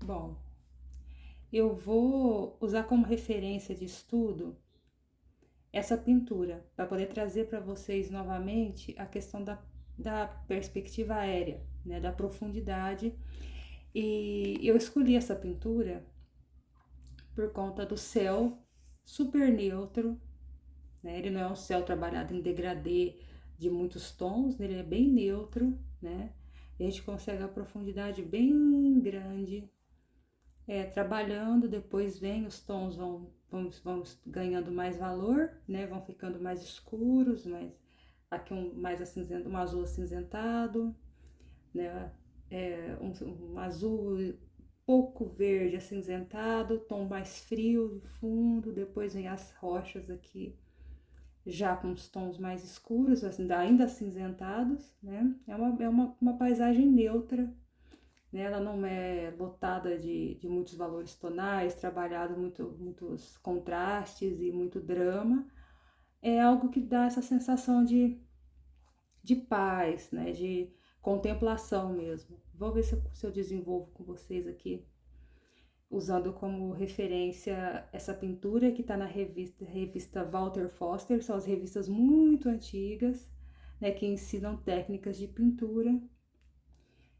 Bom, eu vou usar como referência de estudo essa pintura, para poder trazer para vocês novamente a questão da perspectiva aérea, né, da profundidade. E eu escolhi essa pintura por conta do céu super neutro, né? Ele não é um céu trabalhado em degradê de muitos tons, ele é bem neutro, né? E a gente consegue a profundidade bem grande. Trabalhando, depois vem os tons vão ganhando mais valor, né? Vão ficando mais escuros, aqui mais acinzento, um azul acinzentado, né? Um azul pouco verde acinzentado, tom mais frio de fundo, depois vem as rochas aqui já com os tons mais escuros, assim, ainda acinzentados, né? É uma paisagem neutra, né? Ela não é lotada de muitos valores tonais, trabalhado muitos contrastes e muito drama. É algo que dá essa sensação de paz, né? De contemplação mesmo. Vou ver se eu desenvolvo com vocês aqui, usando como referência essa pintura que está na revista Walter Foster. São as revistas muito antigas, né? Que ensinam técnicas de pintura,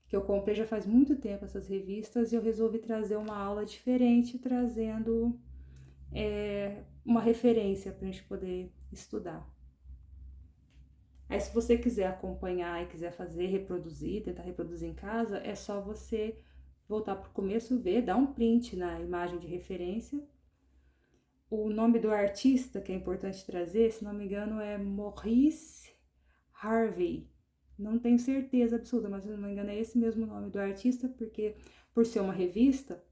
que eu comprei já faz muito tempo essas revistas, e eu resolvi trazer uma aula diferente, trazendo uma referência para a gente poder estudar. Aí, se você quiser acompanhar e quiser fazer, reproduzir, tentar reproduzir em casa, é só você voltar para o começo, ver, dar um print na imagem de referência. O nome do artista, que é importante trazer, se não me engano, é Maurice Harvey. Não tenho certeza absoluta, mas se não me engano é esse mesmo nome do artista, porque por ser uma revista,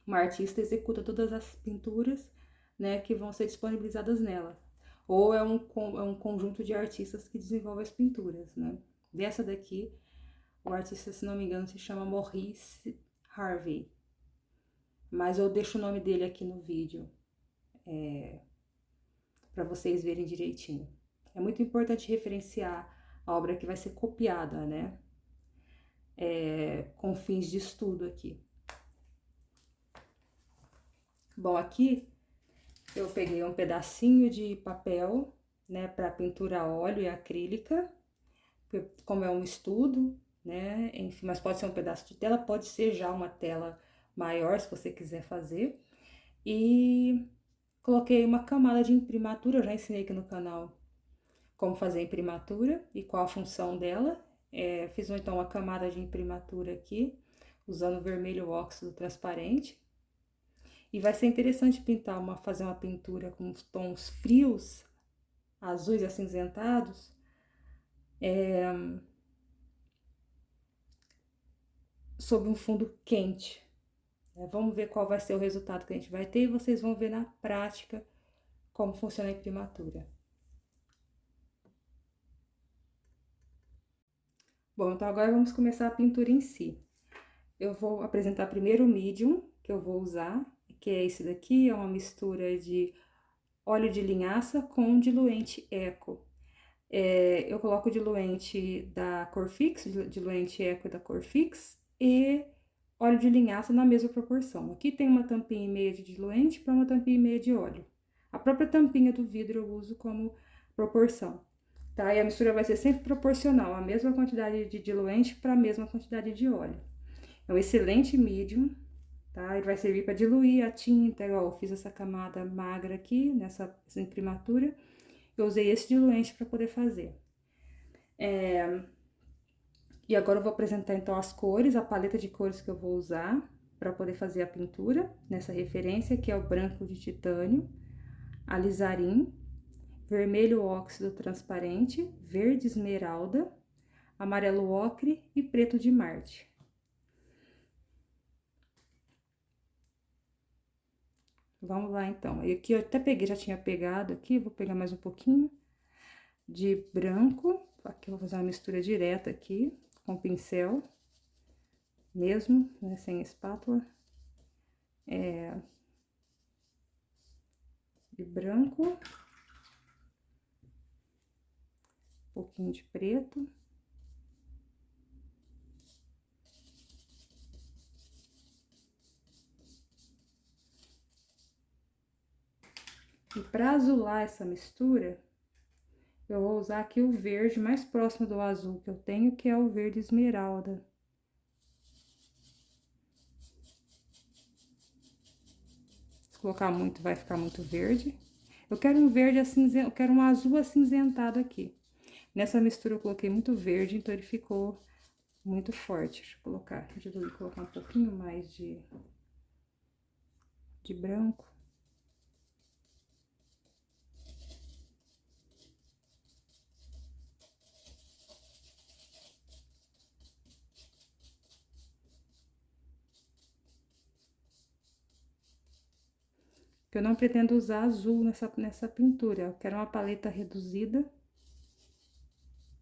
uma artista executa todas as pinturas, né, que vão ser disponibilizadas nela. Ou é um conjunto de artistas que desenvolve as pinturas, né? Dessa daqui, o artista, se não me engano, se chama Maurice Harvey. Mas eu deixo o nome dele aqui no vídeo, para vocês verem direitinho. É muito importante referenciar a obra que vai ser copiada, né? Com fins de estudo aqui. Bom, aqui eu peguei um pedacinho de papel, né, para pintura a óleo e acrílica, como é um estudo, né, enfim, mas pode ser um pedaço de tela, pode ser já uma tela maior, se você quiser fazer. E coloquei uma camada de imprimatura, eu já ensinei aqui no canal como fazer imprimatura e qual a função dela. Fiz então uma camada de imprimatura aqui, usando vermelho óxido transparente. E vai ser interessante fazer uma pintura com os tons frios, azuis acinzentados, sobre um fundo quente. Vamos ver qual vai ser o resultado que a gente vai ter, e vocês vão ver na prática como funciona a imprimatura. Bom, então agora vamos começar a pintura em si. Eu vou apresentar primeiro o medium que eu vou usar, que é esse daqui, é uma mistura de óleo de linhaça com diluente Eco. Eu coloco diluente da Corfix, diluente Eco da Corfix, e óleo de linhaça na mesma proporção. Aqui tem uma tampinha e meia de diluente para uma tampinha e meia de óleo. A própria tampinha do vidro eu uso como proporção, tá? E a mistura vai ser sempre proporcional, a mesma quantidade de diluente para a mesma quantidade de óleo. É um excelente medium, tá? Ele vai servir para diluir a tinta, igual eu fiz essa camada magra aqui, nessa imprimatura. Eu usei esse diluente para poder fazer. E agora eu vou apresentar então as cores, a paleta de cores que eu vou usar para poder fazer a pintura nessa referência, que é o branco de titânio, alizarim, vermelho óxido transparente, verde esmeralda, amarelo ocre e preto de Marte. Vamos lá então. E aqui eu até peguei, já tinha pegado aqui, vou pegar mais um pouquinho de branco. Aqui eu vou fazer uma mistura direta aqui com pincel mesmo, né, sem espátula. De branco, um pouquinho de preto. Para azular essa mistura, eu vou usar aqui o verde mais próximo do azul que eu tenho, que é o verde esmeralda. Se colocar muito, vai ficar muito verde. Eu quero um verde acinzentado, eu quero um azul acinzentado aqui. Nessa mistura eu coloquei muito verde, então ele ficou muito forte. Deixa eu colocar, colocar um pouquinho mais de branco. Eu não pretendo usar azul nessa pintura, eu quero uma paleta reduzida.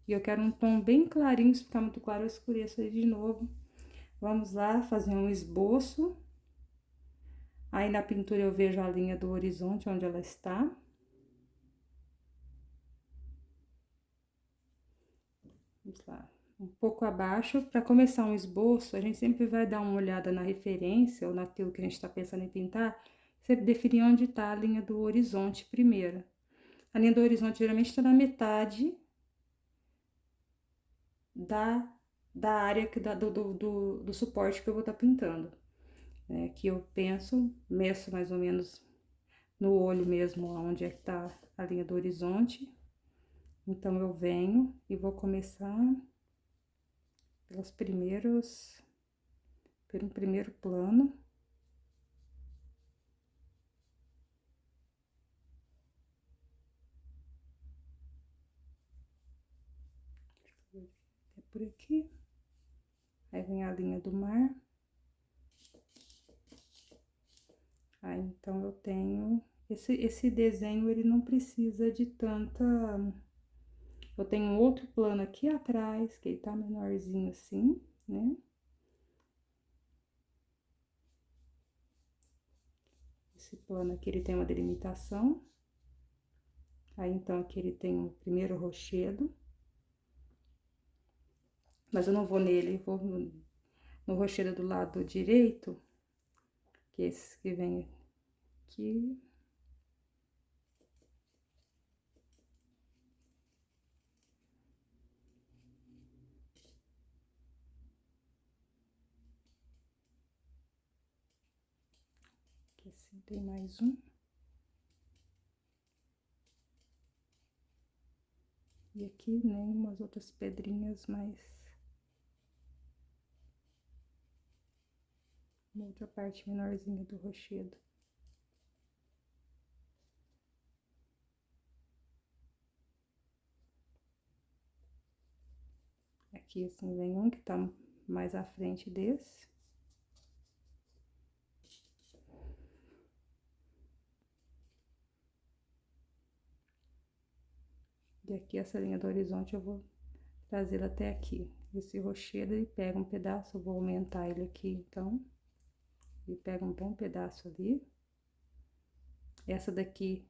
E eu quero um tom bem clarinho, se ficar muito claro eu escureço ele de novo. Vamos lá fazer um esboço. Aí na pintura eu vejo a linha do horizonte, onde ela está. Vamos lá, um pouco abaixo. Para começar um esboço, a gente sempre vai dar uma olhada na referência ou naquilo que a gente está pensando em pintar. Sempre definir onde está a linha do horizonte primeiro. A linha do horizonte geralmente está na metade da área do suporte que eu vou estar pintando. Que eu meço mais ou menos no olho mesmo, onde é que tá a linha do horizonte. Então, eu venho e vou começar pelo primeiro plano. É por aqui. Aí vem a linha do mar. Aí, então, eu tenho... Esse desenho, ele não precisa de tanta... Eu tenho um outro plano aqui atrás, que ele tá menorzinho assim, né? Esse plano aqui, ele tem uma delimitação. Aí, então, aqui ele tem o primeiro rochedo. Mas eu não vou nele, vou no rochedo do lado direito, que é esse que vem aqui. Aqui assim tem mais um. E aqui, né, umas outras pedrinhas mais... Uma outra parte menorzinha do rochedo. Aqui, assim, vem um que tá mais à frente desse. E aqui, essa linha do horizonte, eu vou trazê-la até aqui. Esse rochedo, ele pega um pedaço, eu vou aumentar ele aqui, então. Ele pega um bom pedaço ali. Essa daqui,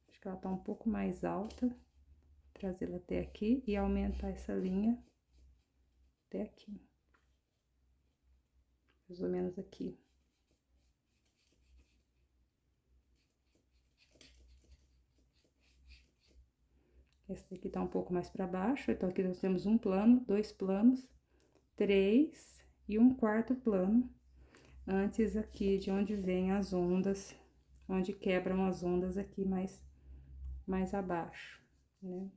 acho que ela tá um pouco mais alta. Trazê-la até aqui e aumentar essa linha até aqui. Mais ou menos aqui. Esse daqui tá um pouco mais para baixo, então aqui nós temos um plano, dois planos, três e um quarto plano. Antes aqui de onde vem as ondas, onde quebram as ondas aqui mais abaixo, né?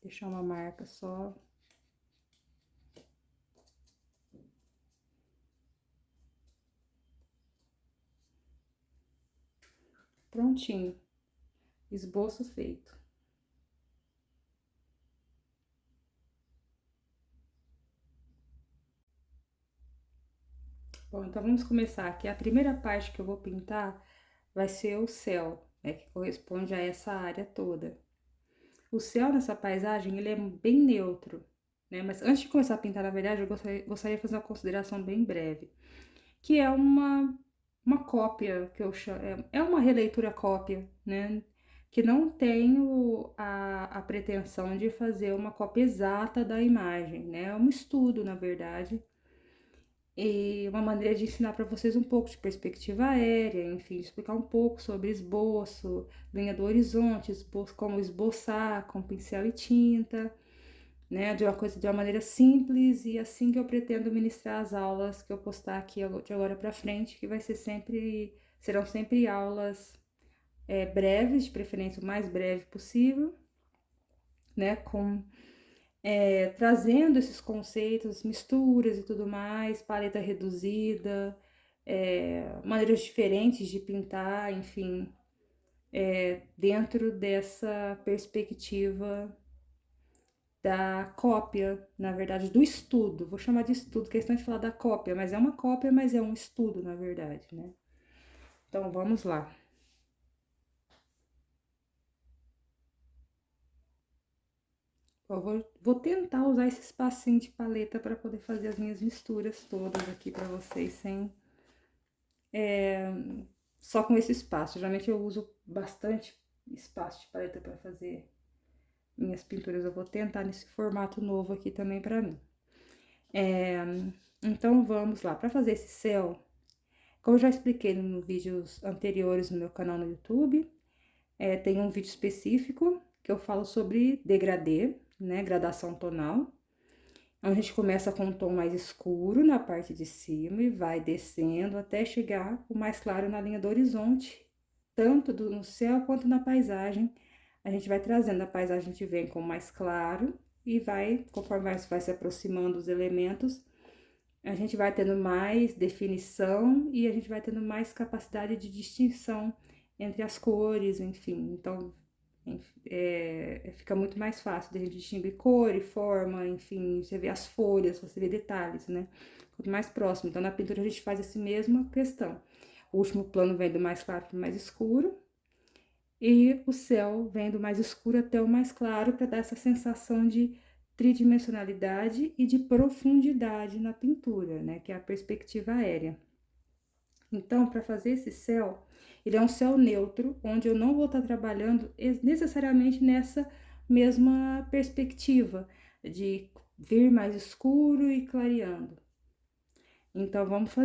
Deixar uma marca só. Prontinho. Esboço feito. Bom, então vamos começar aqui. A primeira parte que eu vou pintar vai ser o céu, né, que corresponde a essa área toda. O céu nessa paisagem, ele é bem neutro, né? Mas antes de começar a pintar, na verdade, eu gostaria de fazer uma consideração bem breve, que é uma cópia, que eu chamo, é uma releitura cópia, né? Que não tenho a pretensão de fazer uma cópia exata da imagem, né? É um estudo, na verdade, E uma maneira de ensinar para vocês um pouco de perspectiva aérea, enfim, explicar um pouco sobre esboço, linha do horizonte, como esboçar com pincel e tinta, né? De uma maneira simples, e assim que eu pretendo ministrar as aulas que eu postar aqui de agora para frente, que vai ser serão sempre aulas breves, de preferência o mais breve possível, né? Trazendo esses conceitos, misturas e tudo mais, paleta reduzida, maneiras diferentes de pintar, enfim, dentro dessa perspectiva da cópia, na verdade, do estudo. Vou chamar de estudo, questão de falar da cópia, mas é uma cópia, mas é um estudo, na verdade, né? Então, vamos lá. Vou tentar usar esse espacinho de paleta para poder fazer as minhas misturas todas aqui para vocês, só com esse espaço. Geralmente eu uso bastante espaço de paleta para fazer minhas pinturas. Eu vou tentar nesse formato novo aqui também para mim. Então vamos lá. Para fazer esse céu, como eu já expliquei nos vídeos anteriores no meu canal no YouTube, tem um vídeo específico que eu falo sobre degradê, né, gradação tonal. A gente começa com um tom mais escuro na parte de cima e vai descendo até chegar o mais claro na linha do horizonte, tanto no céu quanto na paisagem. A gente vai trazendo a paisagem, a gente vem com mais claro e conforme vai se aproximando dos elementos, a gente vai tendo mais definição e a gente vai tendo mais capacidade de distinção entre as cores, enfim. Então, fica muito mais fácil de a gente distinguir cor e forma, enfim, você vê as folhas, você vê detalhes, né? Quanto mais próximo. Então, na pintura a gente faz essa mesma questão. O último plano vem do mais claro para o mais escuro, e o céu vem do mais escuro até o mais claro, para dar essa sensação de tridimensionalidade e de profundidade na pintura, né? Que é a perspectiva aérea. Então, para fazer esse céu, ele é um céu neutro, onde eu não vou estar trabalhando necessariamente nessa mesma perspectiva de vir mais escuro e clareando. Então, vamos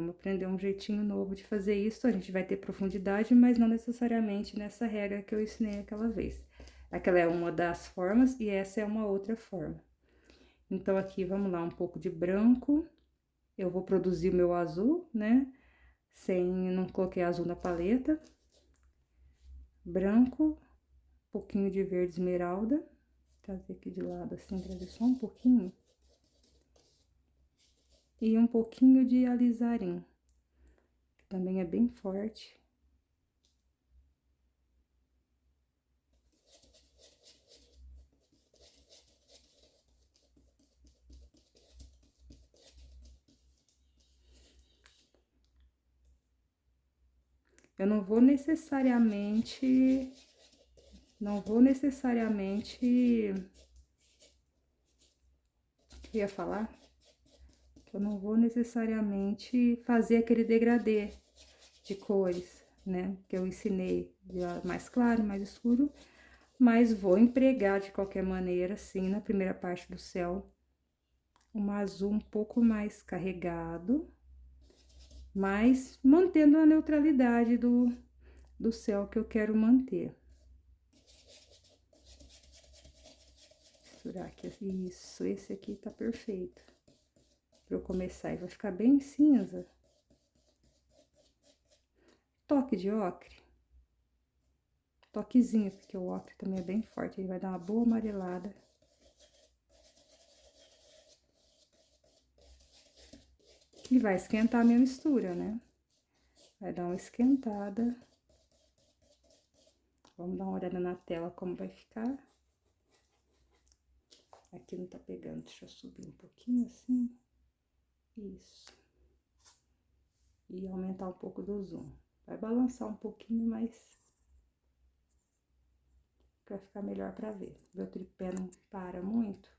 aprender um jeitinho novo de fazer isso. A gente vai ter profundidade, mas não necessariamente nessa regra que eu ensinei aquela vez. Aquela é uma das formas e essa é uma outra forma. Então, aqui, vamos lá, um pouco de branco. Eu vou produzir o meu azul, né? Não coloquei azul na paleta. Branco, um pouquinho de verde esmeralda. Trazer aqui de lado assim, trazer só um pouquinho. E um pouquinho de alizarim, que também é bem forte. Eu não vou necessariamente, eu ia falar que eu não vou necessariamente fazer aquele degradê de cores, né? Que eu ensinei, de mais claro, mais escuro, mas vou empregar de qualquer maneira, assim, na primeira parte do céu, um azul um pouco mais carregado, mas mantendo a neutralidade do céu que eu quero manter. Misturar aqui, isso, esse aqui tá perfeito para eu começar, e vai ficar bem cinza. Toque de ocre, toquezinho, porque o ocre também é bem forte, ele vai dar uma boa amarelada. E vai esquentar a minha mistura, né? Vai dar uma esquentada. Vamos dar uma olhada na tela como vai ficar. Aqui não tá pegando, deixa eu subir um pouquinho assim. Isso. E aumentar um pouco do zoom. Vai balançar um pouquinho, mas vai ficar melhor pra ver. Meu tripé não para muito.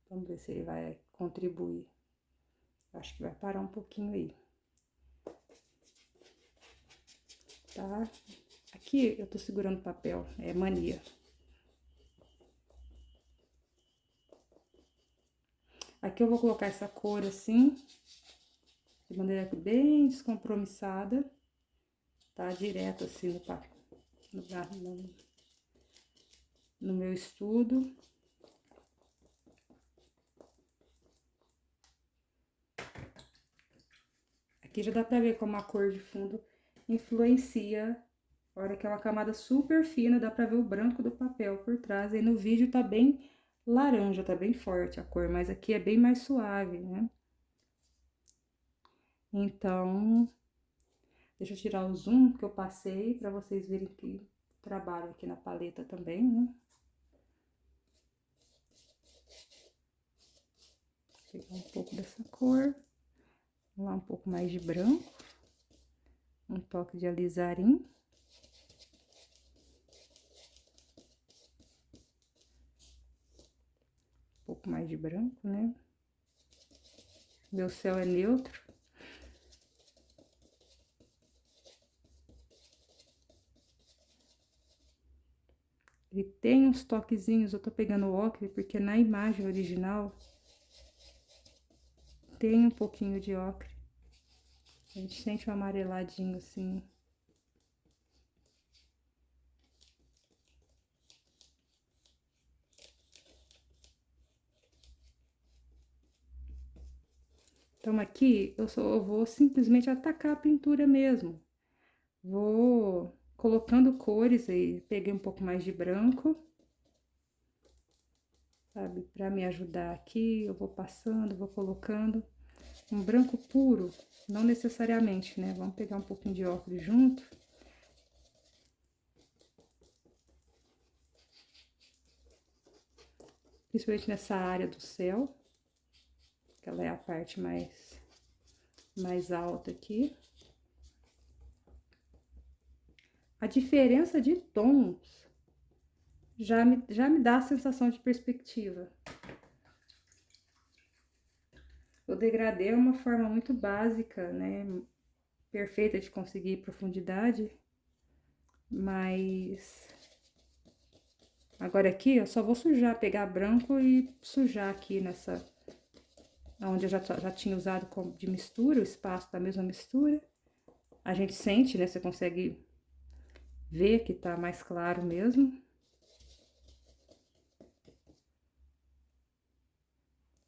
Vamos ver se ele vai contribuir. Acho que vai parar um pouquinho aí. Tá? Aqui eu tô segurando papel, é mania. Aqui eu vou colocar essa cor assim, de maneira bem descompromissada, tá? Direto assim no meu estudo. Aqui já dá pra ver como a cor de fundo influencia. Olha que é uma camada super fina, dá pra ver o branco do papel por trás. Aí no vídeo tá bem laranja, tá bem forte a cor, mas aqui é bem mais suave, né? Então, deixa eu tirar o zoom que eu passei pra vocês verem que trabalho aqui na paleta também, né? Vou pegar um pouco dessa cor, vou lá um pouco mais de branco, um toque de alizarim. Um pouco mais de branco, né? Meu céu é neutro. Ele tem uns toquezinhos, eu tô pegando o ocre porque na imagem original tem um pouquinho de ocre. A gente sente um amareladinho assim. Então aqui eu vou simplesmente atacar a pintura mesmo. Vou colocando cores aí, peguei um pouco mais de branco, sabe, pra me ajudar aqui. Eu vou passando, vou colocando um branco puro, não necessariamente, né? Vamos pegar um pouquinho de ocre junto. Principalmente nessa área do céu, que ela é a parte mais alta aqui. A diferença de tons já me dá a sensação de perspectiva. O degradê é uma forma muito básica, né? Perfeita de conseguir profundidade, mas agora aqui eu só vou sujar, pegar branco e sujar aqui nessa, onde eu já tinha usado de mistura, o espaço da mesma mistura. A gente sente, né? Você consegue ver que tá mais claro mesmo.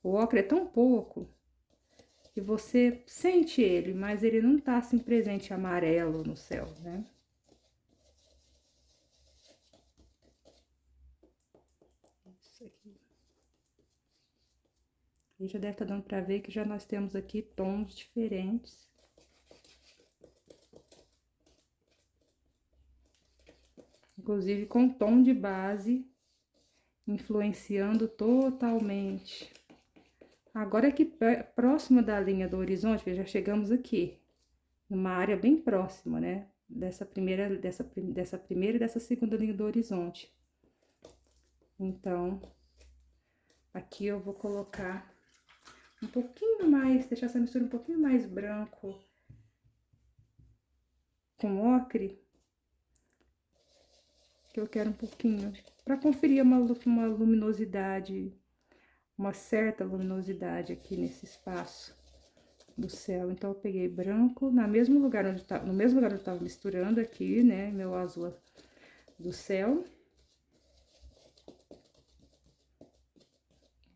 O ocre é tão pouco que você sente ele, mas ele não tá assim presente amarelo no céu, né? Isso aqui. E já deve estar dando pra ver que já nós temos aqui tons diferentes. Inclusive com tom de base, influenciando totalmente. Agora aqui próximo da linha do horizonte, já chegamos aqui, numa área bem próxima, né? Dessa primeira e dessa segunda linha do horizonte. Então, aqui eu vou colocar um pouquinho mais, deixar essa mistura um pouquinho mais branco com ocre, que eu quero um pouquinho, para conferir uma luminosidade, uma certa luminosidade aqui nesse espaço do céu. Então, eu peguei branco, no mesmo lugar onde eu tava misturando aqui, né, meu azul do céu.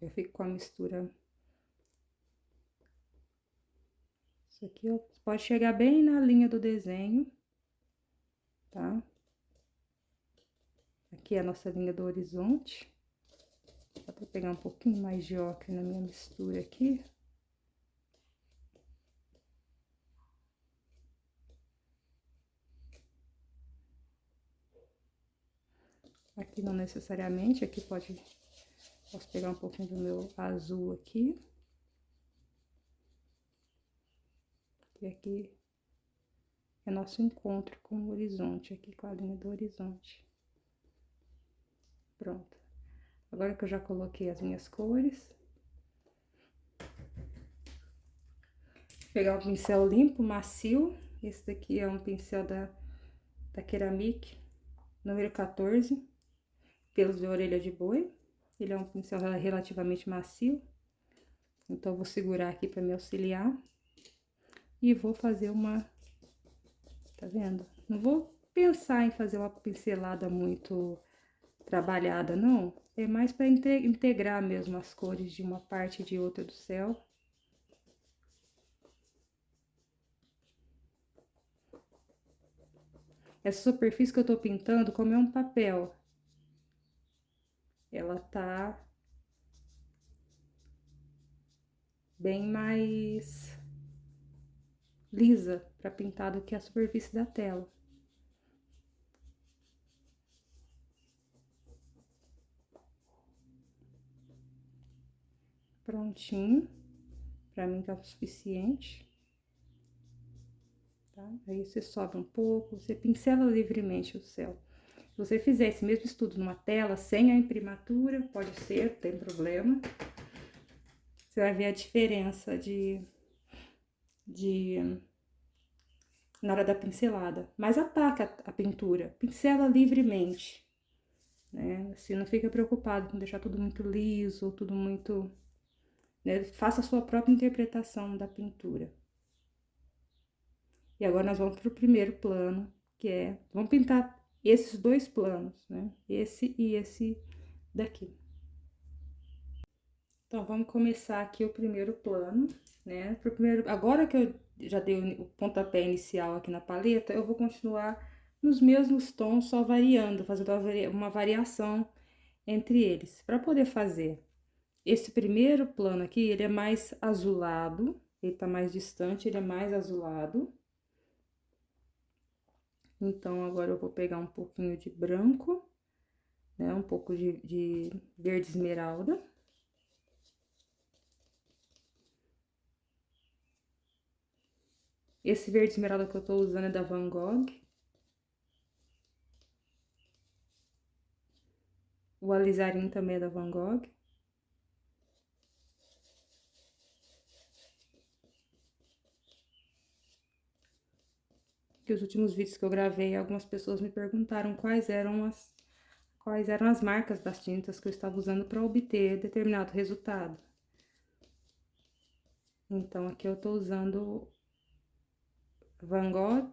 Eu fico com a mistura. Isso aqui pode chegar bem na linha do desenho, tá? Aqui é a nossa linha do horizonte. Dá pra pegar um pouquinho mais de ocre na minha mistura aqui. Aqui não necessariamente, aqui posso pegar um pouquinho do meu azul aqui. E aqui é nosso encontro com o horizonte, aqui com a linha do horizonte. Pronto. Agora que eu já coloquei as minhas cores, vou pegar um pincel limpo, macio. Esse daqui é um pincel da Ceramic, número 14, pelos de orelha de boi. Ele é um pincel relativamente macio. Então, eu vou segurar aqui para me auxiliar. E vou fazer uma... Tá vendo? Não vou pensar em fazer uma pincelada muito trabalhada, não. É mais para integrar mesmo as cores de uma parte e de outra do céu. Essa superfície que eu tô pintando, como é um papel, ela tá bem mais lisa para pintar do que a superfície da tela. Prontinho. Pra mim tá o suficiente. Tá? Aí você sobe um pouco, você pincela livremente o céu. Se você fizer esse mesmo estudo numa tela, sem a imprimatura, pode ser, não tem problema. Você vai ver a diferença na hora da pincelada. Mas ataca a pintura, pincela livremente, né? Assim, não fica preocupado com deixar tudo muito liso, tudo muito... Né? Faça a sua própria interpretação da pintura. E agora nós vamos pro primeiro plano, que é... Vamos pintar esses dois planos, né? Esse e esse daqui. Então, vamos começar aqui o primeiro plano, né? Pro primeiro, agora que eu já dei o pontapé inicial aqui na paleta, eu vou continuar nos mesmos tons, só variando, fazendo uma variação entre eles. Para poder fazer esse primeiro plano aqui, ele é mais azulado, ele tá mais distante, ele é mais azulado. Então, agora eu vou pegar um pouquinho de branco, né? Um pouco de verde esmeralda. Esse verde esmeralda que eu tô usando é da Van Gogh. O alizarinho também é da Van Gogh. Que os últimos vídeos que eu gravei, algumas pessoas me perguntaram quais eram as marcas das tintas que eu estava usando para obter determinado resultado. Então, aqui eu tô usando Van Gogh,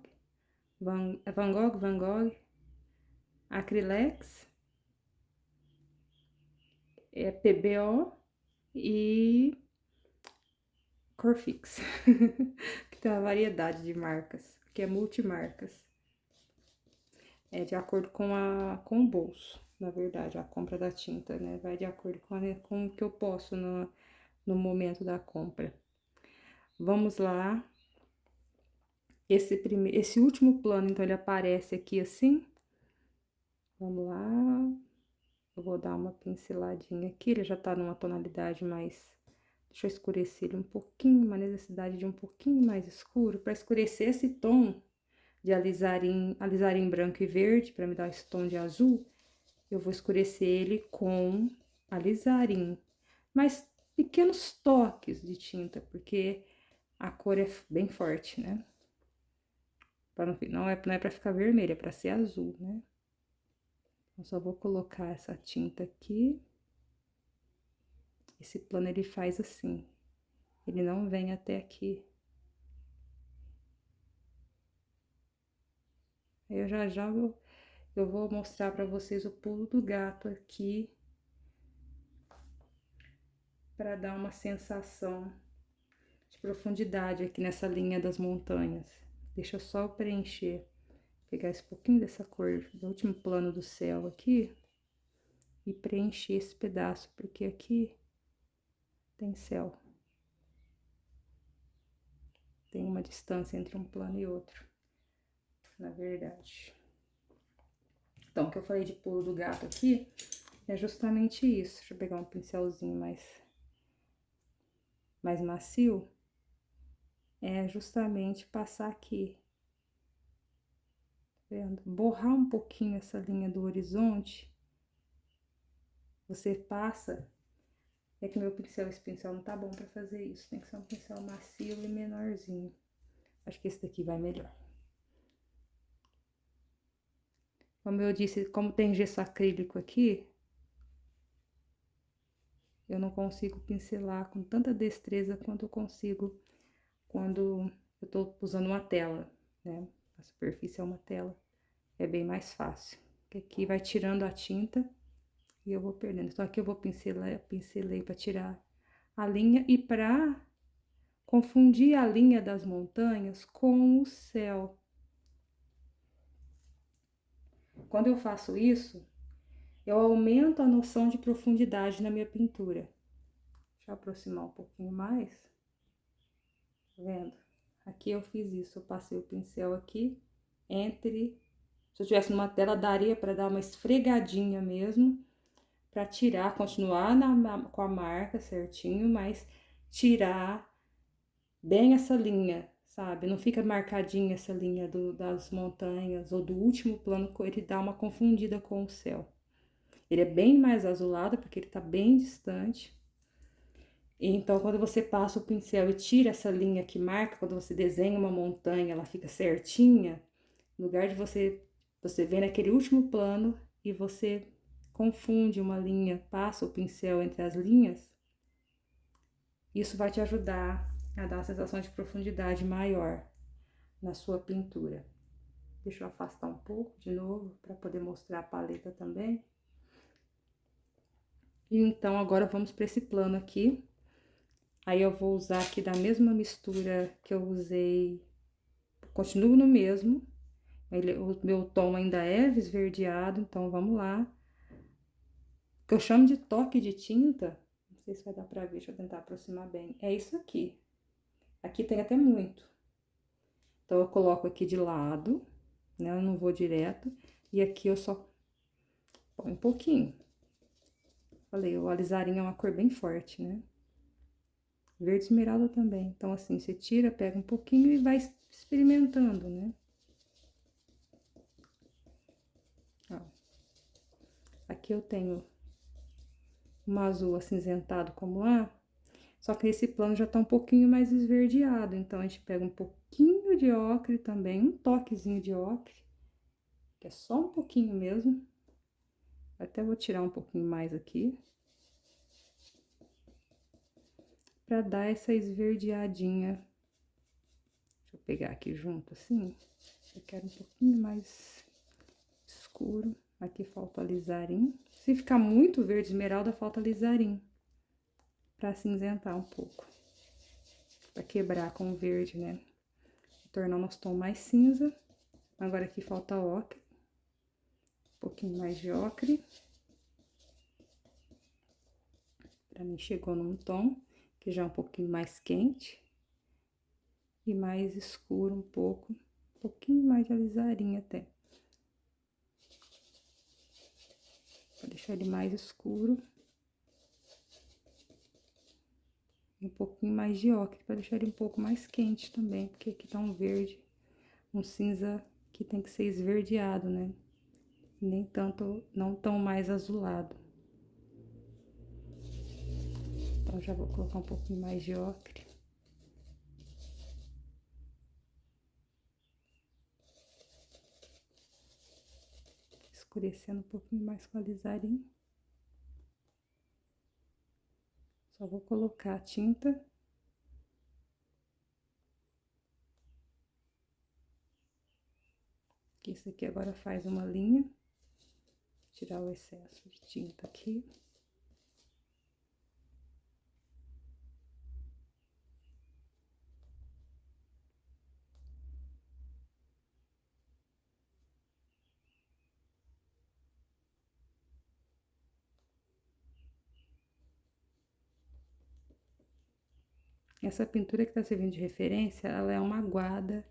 Van Gogh, Acrylex, PBO e Corfix, que tem uma variedade de marcas, que é multimarcas. É de acordo com o bolso, na verdade, a compra da tinta, né? Vai de acordo com o que eu posso no momento da compra. Vamos lá. Esse último plano, então, ele aparece aqui assim. Vamos lá. Eu vou dar uma pinceladinha aqui, ele já tá numa tonalidade mais... Deixa eu escurecer ele um pouquinho, uma necessidade de um pouquinho mais escuro, para escurecer esse tom de alizarim branco e verde, para me dar esse tom de azul, eu vou escurecer ele com alizarim, mas pequenos toques de tinta, porque a cor é bem forte, né? Não é para ficar vermelho, é para ser azul, né? Eu só vou colocar essa tinta aqui. Esse plano ele faz assim, ele não vem até aqui. Aí eu vou mostrar para vocês o pulo do gato aqui, para dar uma sensação de profundidade aqui nessa linha das montanhas. Deixa eu só preencher, pegar esse pouquinho dessa cor do último plano do céu aqui e preencher esse pedaço, porque aqui tem céu. Tem uma distância entre um plano e outro, na verdade. Então, o que eu falei de pulo do gato aqui é justamente isso. Deixa eu pegar um pincelzinho mais macio. É justamente passar aqui, tá vendo? Borrar um pouquinho essa linha do horizonte. Você passa... É que esse pincel não tá bom pra fazer isso. Tem que ser um pincel macio e menorzinho. Acho que esse daqui vai melhor. Como eu disse, como tem gesso acrílico aqui, eu não consigo pincelar com tanta destreza quanto eu consigo quando eu tô usando uma tela, né? A superfície é uma tela, é bem mais fácil. Porque aqui vai tirando a tinta e eu vou perdendo. Então, aqui eu vou pincelar, eu pincelei para tirar a linha e para confundir a linha das montanhas com o céu. Quando eu faço isso, eu aumento a noção de profundidade na minha pintura. Deixa eu aproximar um pouquinho mais. Tá vendo? Aqui eu fiz isso, eu passei o pincel aqui entre... Se eu tivesse numa tela, daria para dar uma esfregadinha mesmo, para tirar, continuar com a marca certinho, mas tirar bem essa linha, sabe? Não fica marcadinha essa linha das montanhas ou do último plano, ele dá uma confundida com o céu. Ele é bem mais azulado, porque ele tá bem distante. Então, quando você passa o pincel e tira essa linha que marca, quando você desenha uma montanha, ela fica certinha, no lugar de você ver naquele último plano e você confunde uma linha, passa o pincel entre as linhas, isso vai te ajudar a dar uma sensação de profundidade maior na sua pintura. Deixa eu afastar um pouco de novo para poder mostrar a paleta também. E então, agora vamos para esse plano aqui. Aí eu vou usar aqui da mesma mistura que eu usei, continuo no mesmo. O meu tom ainda é esverdeado, então vamos lá. O que eu chamo de toque de tinta, não sei se vai dar pra ver, deixa eu tentar aproximar bem. É isso aqui. Aqui tem até muito. Então, eu coloco aqui de lado, né? Eu não vou direto. E aqui eu só põe um pouquinho. Falei, o alizarinho é uma cor bem forte, né? Verde esmeralda também. Então, assim, você tira, pega um pouquinho e vai experimentando, né? Ó. Aqui eu tenho um azul acinzentado como lá, só que esse plano já tá um pouquinho mais esverdeado. Então, a gente pega um pouquinho de ocre também, um toquezinho de ocre, que é só um pouquinho mesmo. Até vou tirar um pouquinho mais aqui, pra dar essa esverdeadinha. Deixa eu pegar aqui junto assim. Eu quero um pouquinho mais escuro. Aqui falta alizarim. Se ficar muito verde esmeralda, falta alizarim, pra cinzentar um pouco, pra quebrar com o verde, né? Tornar o nosso tom mais cinza. Agora aqui falta ocre, um pouquinho mais de ocre. Pra mim chegou num tom que já é um pouquinho mais quente e mais escuro um pouquinho mais de alizarinho até. Pra deixar ele mais escuro. E um pouquinho mais de ocre pra deixar ele um pouco mais quente também, porque aqui tá um verde, um cinza que tem que ser esverdeado, né? Nem tanto, não tão mais azulado. Então, já vou colocar um pouquinho mais de ocre. Escurecendo um pouquinho mais com a alizarim. Só vou colocar a tinta. Isso aqui agora faz uma linha. Tirar o excesso de tinta aqui. Essa pintura que tá servindo de referência, ela é uma aguada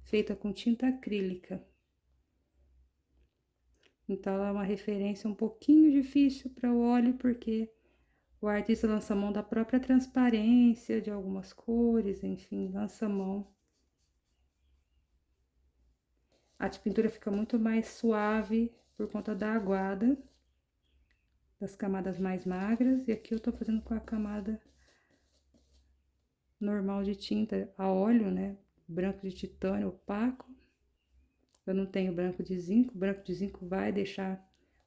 feita com tinta acrílica. Então, ela é uma referência um pouquinho difícil para o óleo, porque o artista lança mão da própria transparência de algumas cores, enfim, lança mão. A pintura fica muito mais suave por conta da aguada, das camadas mais magras, e aqui eu tô fazendo com a camada normal de tinta a óleo, né? Branco de titânio opaco. Eu não tenho branco de zinco. O branco de zinco vai deixar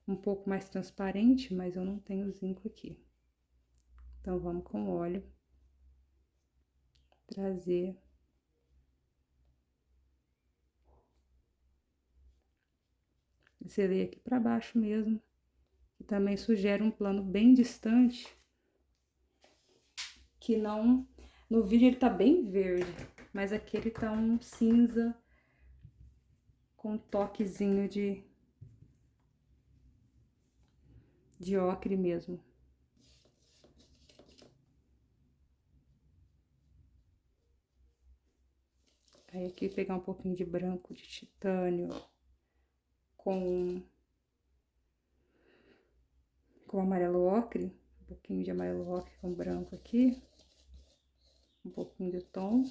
um pouco mais transparente, mas eu não tenho zinco aqui. Então, vamos com óleo trazer pincelei aqui para baixo mesmo, que também sugere um plano bem distante, que não... No vídeo ele tá bem verde, mas aqui ele tá um cinza com um toquezinho de ocre mesmo. Aí aqui pegar um pouquinho de branco de titânio com amarelo ocre, um pouquinho de amarelo ocre com branco aqui, um pouquinho de tom,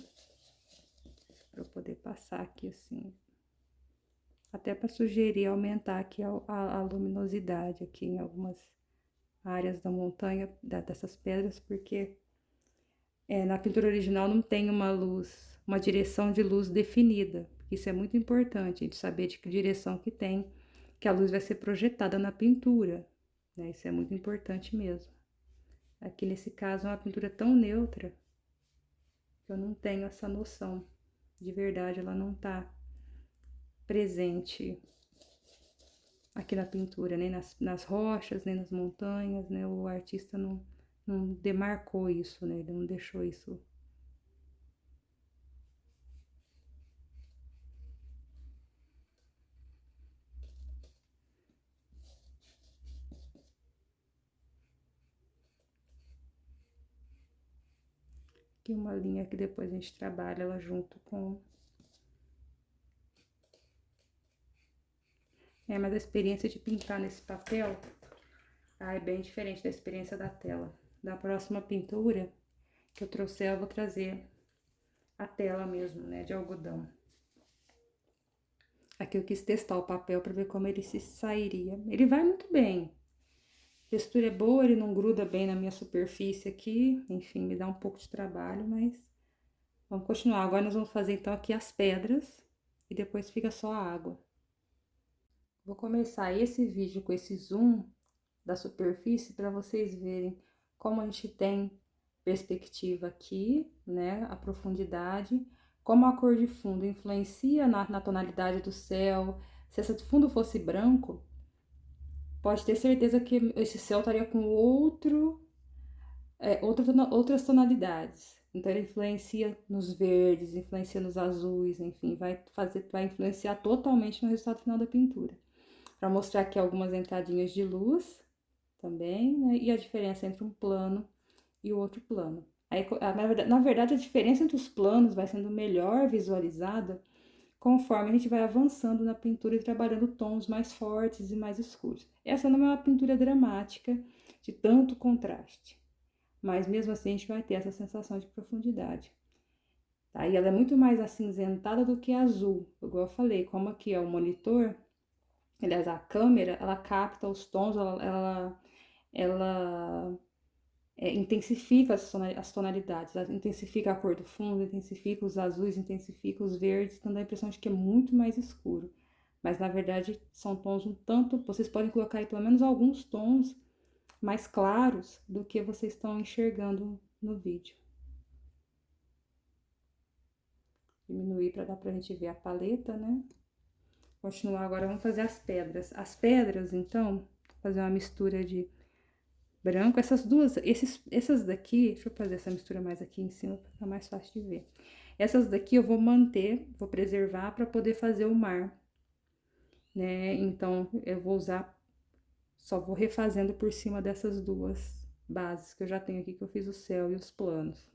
para eu poder passar aqui assim, até para sugerir aumentar aqui a luminosidade aqui em algumas áreas da montanha, dessas pedras, porque na pintura original não tem uma luz, uma direção de luz definida. Isso é muito importante, a gente saber de que direção que tem, que a luz vai ser projetada na pintura, né? Isso é muito importante mesmo. Aqui nesse caso é uma pintura tão neutra que eu não tenho essa noção. De verdade, ela não tá presente aqui na pintura, nem nas rochas, nem nas montanhas, né? O artista não demarcou isso, né? Ele não deixou isso. Aqui uma linha que depois a gente trabalha ela junto com... mas a experiência de pintar nesse papel é bem diferente da experiência da tela. Da próxima pintura que eu trouxer, eu vou trazer a tela mesmo, né, de algodão. Aqui eu quis testar o papel para ver como ele se sairia. Ele vai muito bem. A textura é boa, ele não gruda bem na minha superfície aqui. Enfim, me dá um pouco de trabalho, mas vamos continuar. Agora nós vamos fazer então aqui as pedras e depois fica só a água. Vou começar esse vídeo com esse zoom da superfície para vocês verem como a gente tem perspectiva aqui, né, a profundidade, como a cor de fundo influencia na tonalidade do céu. Se esse fundo fosse branco, pode ter certeza que esse céu estaria com outras tonalidades. Então, ele influencia nos verdes, influencia nos azuis, enfim, vai influenciar totalmente no resultado final da pintura. Para mostrar aqui algumas entradinhas de luz também, né? E a diferença entre um plano e o outro plano. Aí, na verdade, a diferença entre os planos vai sendo melhor visualizada conforme a gente vai avançando na pintura e trabalhando tons mais fortes e mais escuros. Essa não é uma pintura dramática de tanto contraste, mas mesmo assim a gente vai ter essa sensação de profundidade. Tá? E ela é muito mais acinzentada do que azul, igual eu falei, como aqui é o monitor, aliás, a câmera, ela capta os tons, ela intensifica as tonalidades, intensifica a cor do fundo, intensifica os azuis, intensifica os verdes, dando a impressão de que é muito mais escuro. Mas, na verdade, são tons um tanto... Vocês podem colocar aí pelo menos alguns tons mais claros do que vocês estão enxergando no vídeo. Diminuir para dar pra gente ver a paleta, né? Continuar agora, vamos fazer as pedras. As pedras, então, fazer uma mistura de branco, essas daqui, deixa eu fazer essa mistura mais aqui em cima para ficar mais fácil de ver. Essas daqui eu vou manter, vou preservar para poder fazer o mar, né? Então, eu vou usar, só vou refazendo por cima dessas duas bases que eu já tenho aqui, que eu fiz o céu e os planos.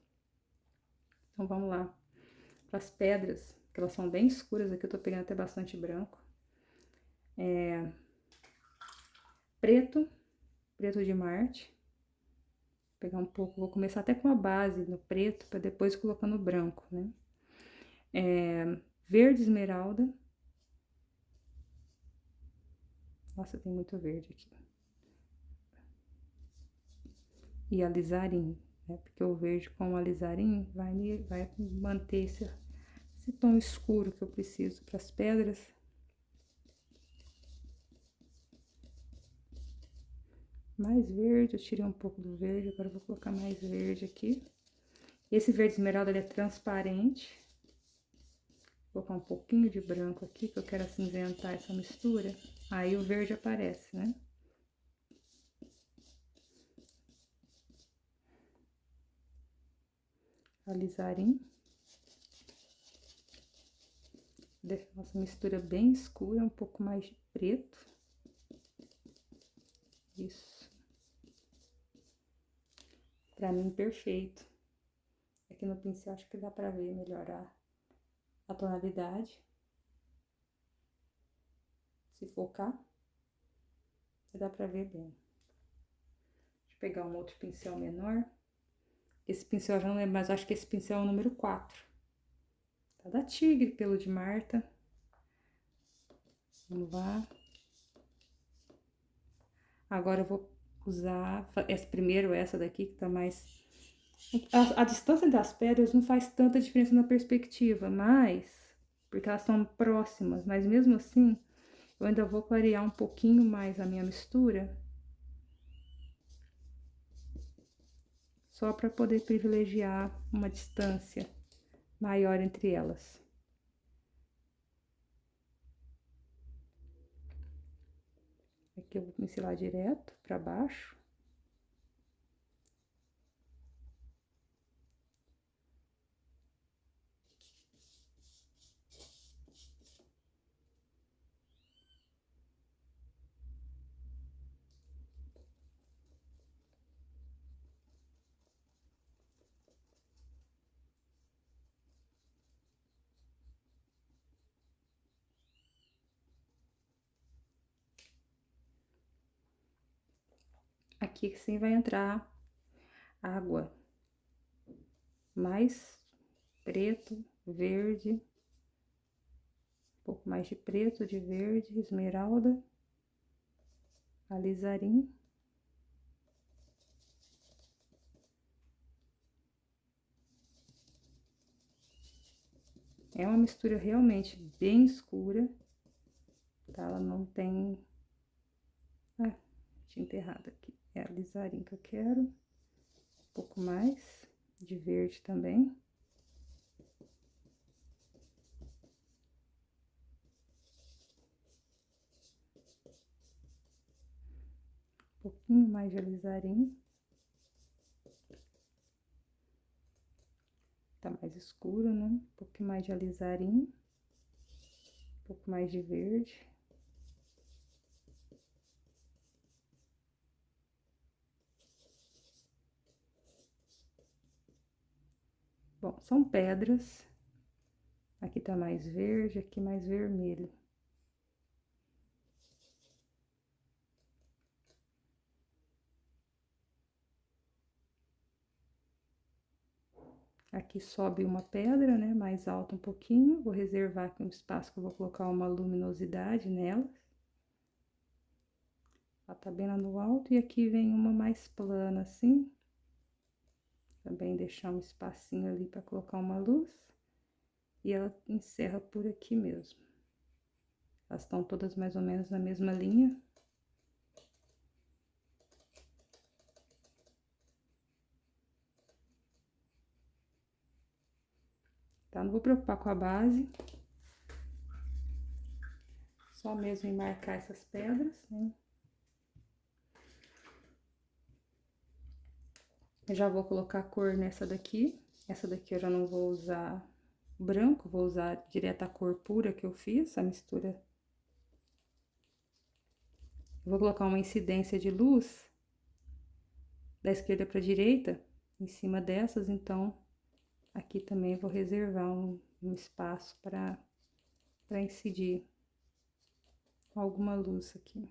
Então, vamos lá. Para as pedras, que elas são bem escuras aqui, eu tô pegando até bastante branco. Preto de Marte. Vou pegar um pouco, vou começar até com a base no preto, para depois colocar no branco, né? Verde esmeralda. Nossa, tem muito verde aqui. E alizarim, né? Porque o verde com o alizarim vai manter esse tom escuro que eu preciso para as pedras. mais verde, eu tirei um pouco do verde, agora eu vou colocar mais verde aqui. Esse verde esmeralda, ele é transparente. Vou colocar um pouquinho de branco aqui, que eu quero acinzentar essa mistura. Aí o verde aparece, né? Alizarim. Deixa nossa mistura bem escura, um pouco mais de preto. Isso. Pra mim, perfeito. Aqui no pincel, acho que dá pra ver melhor a tonalidade. Se focar, dá pra ver bem. Deixa eu pegar um outro pincel menor. Esse pincel eu já não lembro, mas acho que esse pincel é o número 4. Tá da Tigre, pelo de Marta. Vamos lá. Agora eu vou usar primeiro essa daqui, que tá mais... A distância das pedras não faz tanta diferença na perspectiva, mas... Porque elas são próximas, mas mesmo assim, eu ainda vou clarear um pouquinho mais a minha mistura. Só para poder privilegiar uma distância maior entre elas. Aqui eu vou pincelar direto para baixo. Aqui sim vai entrar água. Mais preto, verde. Um pouco mais de preto, de verde, esmeralda. Alizarim. É uma mistura realmente bem escura, tá? Ela não tem... Ah, tinta errada aqui. É alizarim que eu quero. Um pouco mais de verde também. Um pouquinho mais de alizarim. Tá mais escuro, né? Um pouquinho mais de alizarim. Um pouco mais de verde. Bom, são pedras. Aqui tá mais verde, aqui mais vermelho. Aqui sobe uma pedra, né, mais alta um pouquinho. Vou reservar aqui um espaço que eu vou colocar uma luminosidade nela. Ela tá bem lá no alto. E aqui vem uma mais plana, assim. Também deixar um espacinho ali pra colocar uma luz. E ela encerra por aqui mesmo. Elas estão todas mais ou menos na mesma linha. Tá? Não vou preocupar com a base. Só mesmo em marcar essas pedras, né? Eu já vou colocar cor nessa daqui. Essa daqui eu já não vou usar branco, vou usar direto a cor pura que eu fiz, a mistura. Eu vou colocar uma incidência de luz da esquerda para a direita em cima dessas, então aqui também vou reservar um espaço para incidir alguma luz aqui.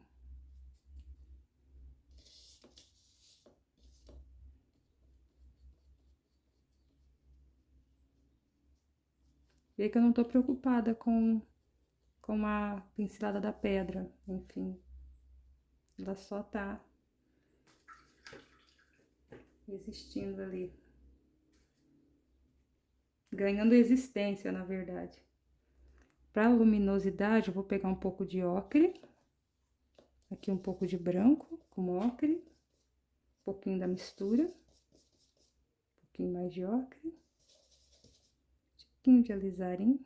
Vê que eu não tô preocupada com a pincelada da pedra, enfim. Ela só tá existindo ali. Ganhando existência, na verdade. Para luminosidade, eu vou pegar um pouco de ocre. Aqui um pouco de branco, com ocre. pouquinho da mistura, um pouquinho mais de ocre, um pouquinho de alizarim.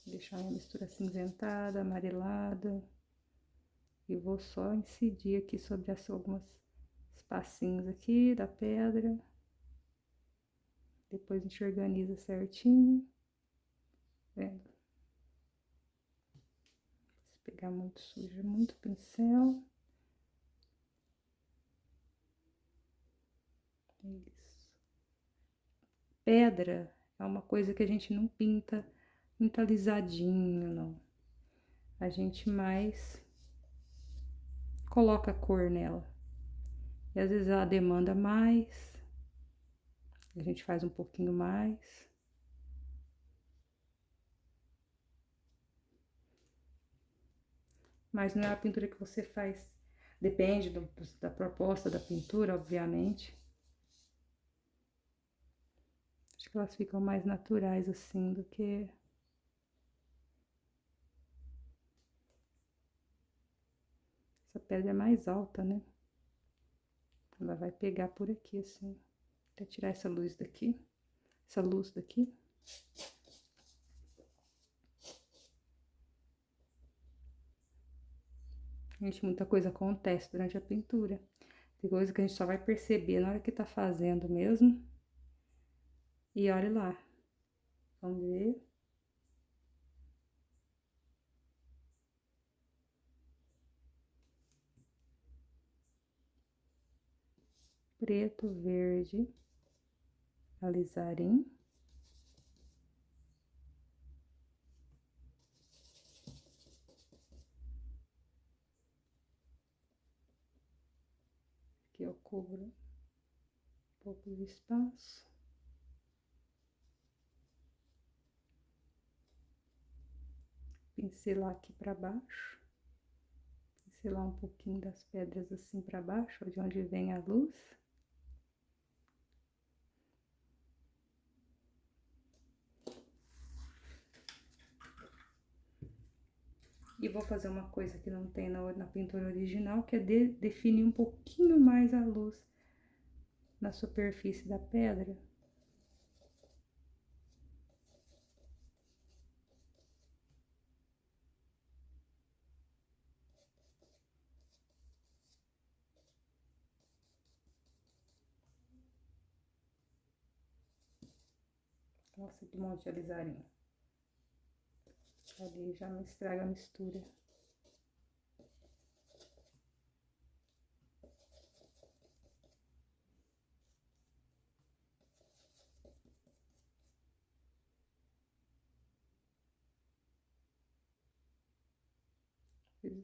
Deixar a mistura acinzentada, amarelada. E vou só incidir aqui sobre alguns espacinhos aqui da pedra. Depois a gente organiza certinho. Vendo? Se pegar muito sujo, muito pincel. Isso. Pedra é uma coisa que a gente não pinta muito alisadinho, não. A gente mais coloca cor nela. E às vezes ela demanda mais. A gente faz um pouquinho mais. Mas não é a pintura que você faz. Depende da proposta da pintura, obviamente. Acho que elas ficam mais naturais assim do que... Essa pedra é mais alta, né? Ela vai pegar por aqui, assim. Até tirar essa luz daqui. Essa luz daqui. Gente, muita coisa acontece durante a pintura. Tem coisa que a gente só vai perceber na hora que tá fazendo mesmo. E olha lá. Vamos ver. Preto, verde, alizarim. Aqui eu cubro um pouco de espaço. Pincelar aqui pra baixo. Pincelar um pouquinho das pedras assim pra baixo, de onde vem a luz. E vou fazer uma coisa que não tem na pintura original, que é definir um pouquinho mais a luz na superfície da pedra. Nossa, que monte de alizarinho. Ali já me estraga a mistura.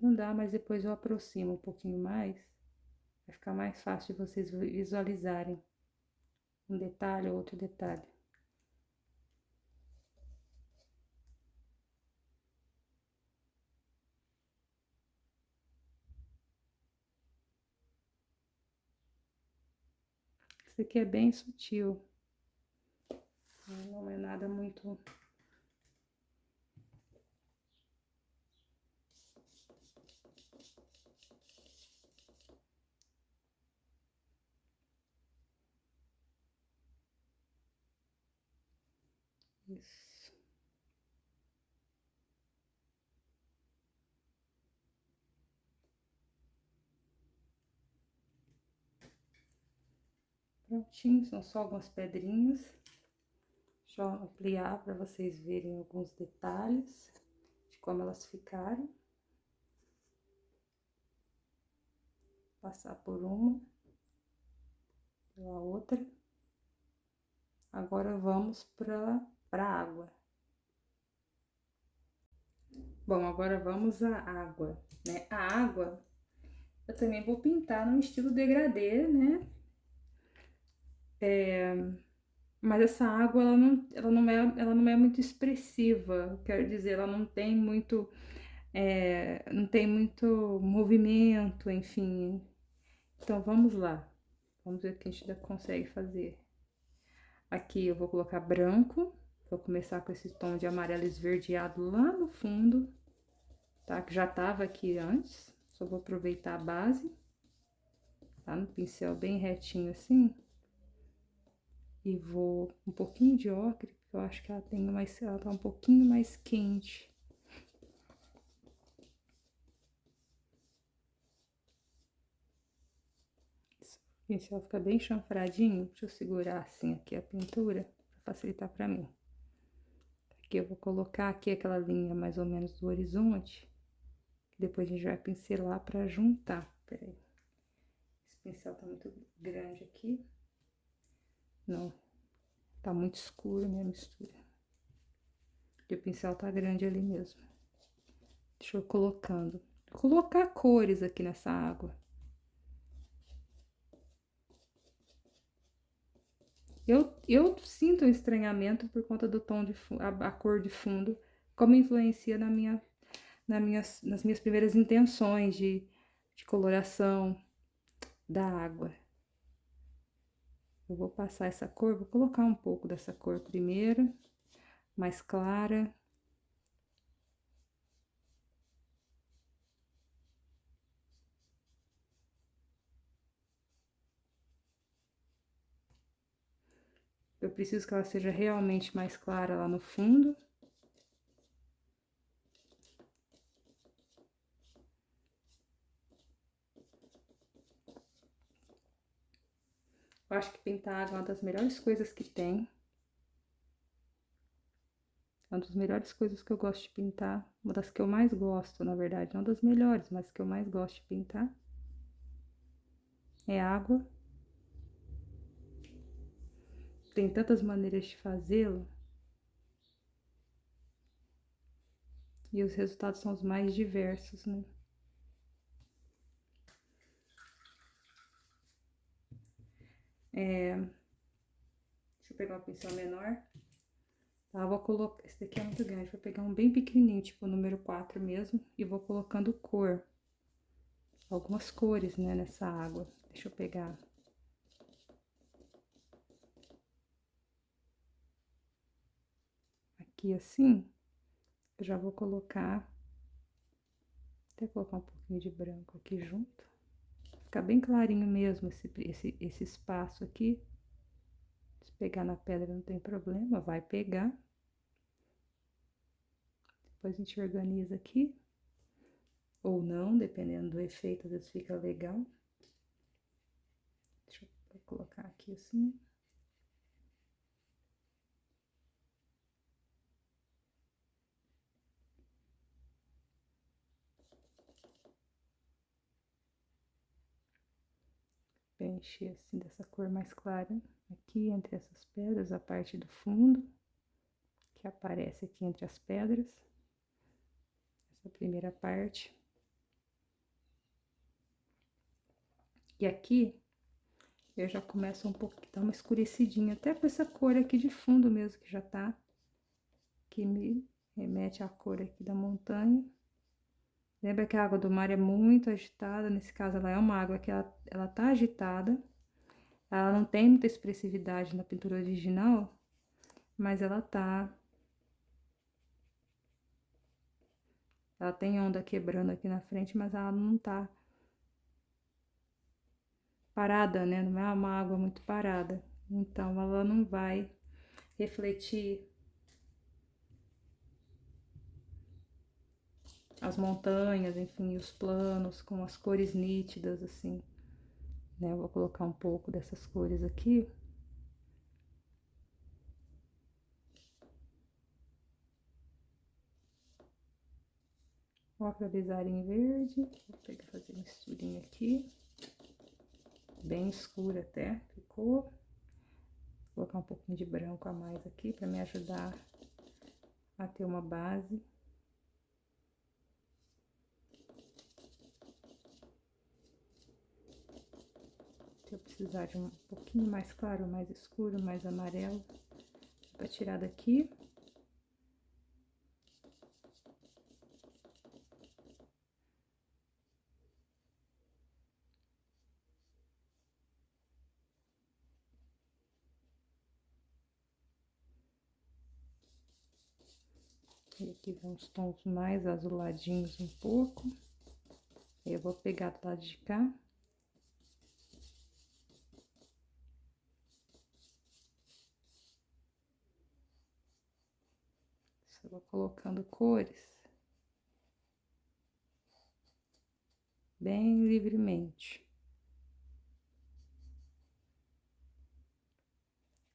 Não dá, mas depois eu aproximo um pouquinho mais. Vai ficar mais fácil de vocês visualizarem um detalhe ou outro detalhe. Isso aqui é bem sutil. Não é nada muito... Isso. Prontinho, são só algumas pedrinhas. Deixa eu ampliar para vocês verem alguns detalhes de como elas ficaram. Passar por uma, pela outra. Agora vamos para a água. Bom, agora vamos à água, né? A água, eu também vou pintar no estilo degradê, né? Mas essa água, ela não é muito expressiva, quero dizer, ela não tem muito, não tem muito movimento, enfim. Então, vamos lá. Vamos ver o que a gente ainda consegue fazer. Aqui eu vou colocar branco, vou começar com esse tom de amarelo esverdeado lá no fundo. tá? Que já tava aqui antes. Só vou aproveitar a base, tá? No pincel bem retinho assim. E vou um pouquinho de ocre, porque eu acho que ela tá um pouquinho mais quente. O pincel fica bem chanfradinho. Deixa eu segurar assim aqui a pintura, pra facilitar pra mim. Aqui eu vou colocar aqui aquela linha mais ou menos do horizonte. Depois a gente vai pincelar pra juntar. Peraí. Esse pincel tá muito grande aqui. Não. Tá muito escuro a minha mistura. E o pincel tá grande ali mesmo. Deixa eu colocando. Vou colocar cores aqui nessa água. Eu sinto um estranhamento por conta do tom de fundo, a cor de fundo, como influencia nas minhas primeiras intenções de coloração da água. Eu vou passar essa cor, vou colocar um pouco dessa cor primeiro, mais clara. Eu preciso que ela seja realmente mais clara lá no fundo. Eu acho que pintar água é uma das melhores coisas que tem. É uma das melhores coisas que eu gosto de pintar. Uma das que eu mais gosto, na verdade. Não das melhores, mas que eu mais gosto de pintar. É água. Tem tantas maneiras de fazê-lo. E os resultados são os mais diversos, né? Deixa eu pegar um pincel menor. Tá, eu vou colocar... Esse daqui é muito grande. Vou pegar um bem pequenininho, tipo o número 4 mesmo. E vou colocando cor. Algumas cores, né, nessa água. Deixa eu pegar. Aqui assim. Eu já vou colocar... Até colocar um pouquinho de branco aqui junto. Ficar bem clarinho mesmo esse espaço aqui. Se pegar na pedra não tem problema, vai pegar. Depois a gente organiza aqui. Ou não, dependendo do efeito, às vezes fica legal. Deixa eu colocar aqui assim. Preencher assim dessa cor mais clara. Aqui entre essas pedras, a parte do fundo. Que aparece aqui entre as pedras. Essa primeira parte. E aqui, eu já começo um pouco, tá uma escurecidinha, até com essa cor aqui de fundo mesmo, que já tá, que me remete à cor aqui da montanha. Lembra que a água do mar é muito agitada, nesse caso ela é uma água que ela tá agitada, ela não tem muita expressividade na pintura original, mas ela tem onda quebrando aqui na frente, mas ela não tá parada, né? Não é uma água muito parada, então ela não vai refletir as montanhas, enfim, os planos com as cores nítidas, assim, né? Eu vou colocar um pouco dessas cores aqui. Ocra bizarim verde, vou pegar, fazer misturinha aqui, bem escura até, ficou. Vou colocar um pouquinho de branco a mais aqui, pra me ajudar a ter uma base. Se eu precisar de um pouquinho mais claro, mais escuro, mais amarelo, pra tirar daqui. E aqui vem uns tons mais azuladinhos um pouco. Eu vou pegar do lado de cá. Só vou colocando cores bem livremente.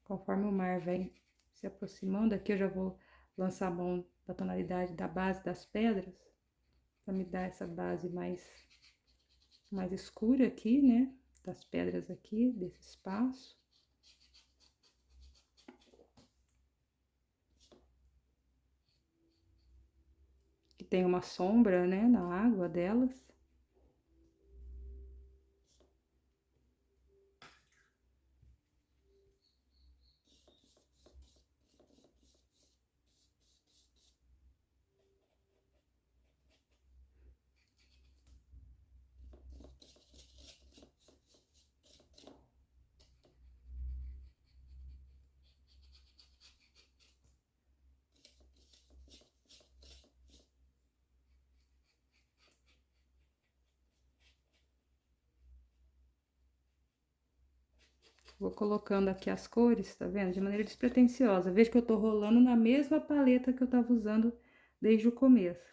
Conforme o mar vem se aproximando, aqui eu já vou lançar a mão da tonalidade da base das pedras, para me dar essa base mais escura aqui, né? Das pedras aqui, desse espaço. Que tem uma sombra, né, na água delas. Vou colocando aqui as cores, tá vendo? De maneira despretensiosa. Veja que eu tô rolando na mesma paleta que eu tava usando desde o começo.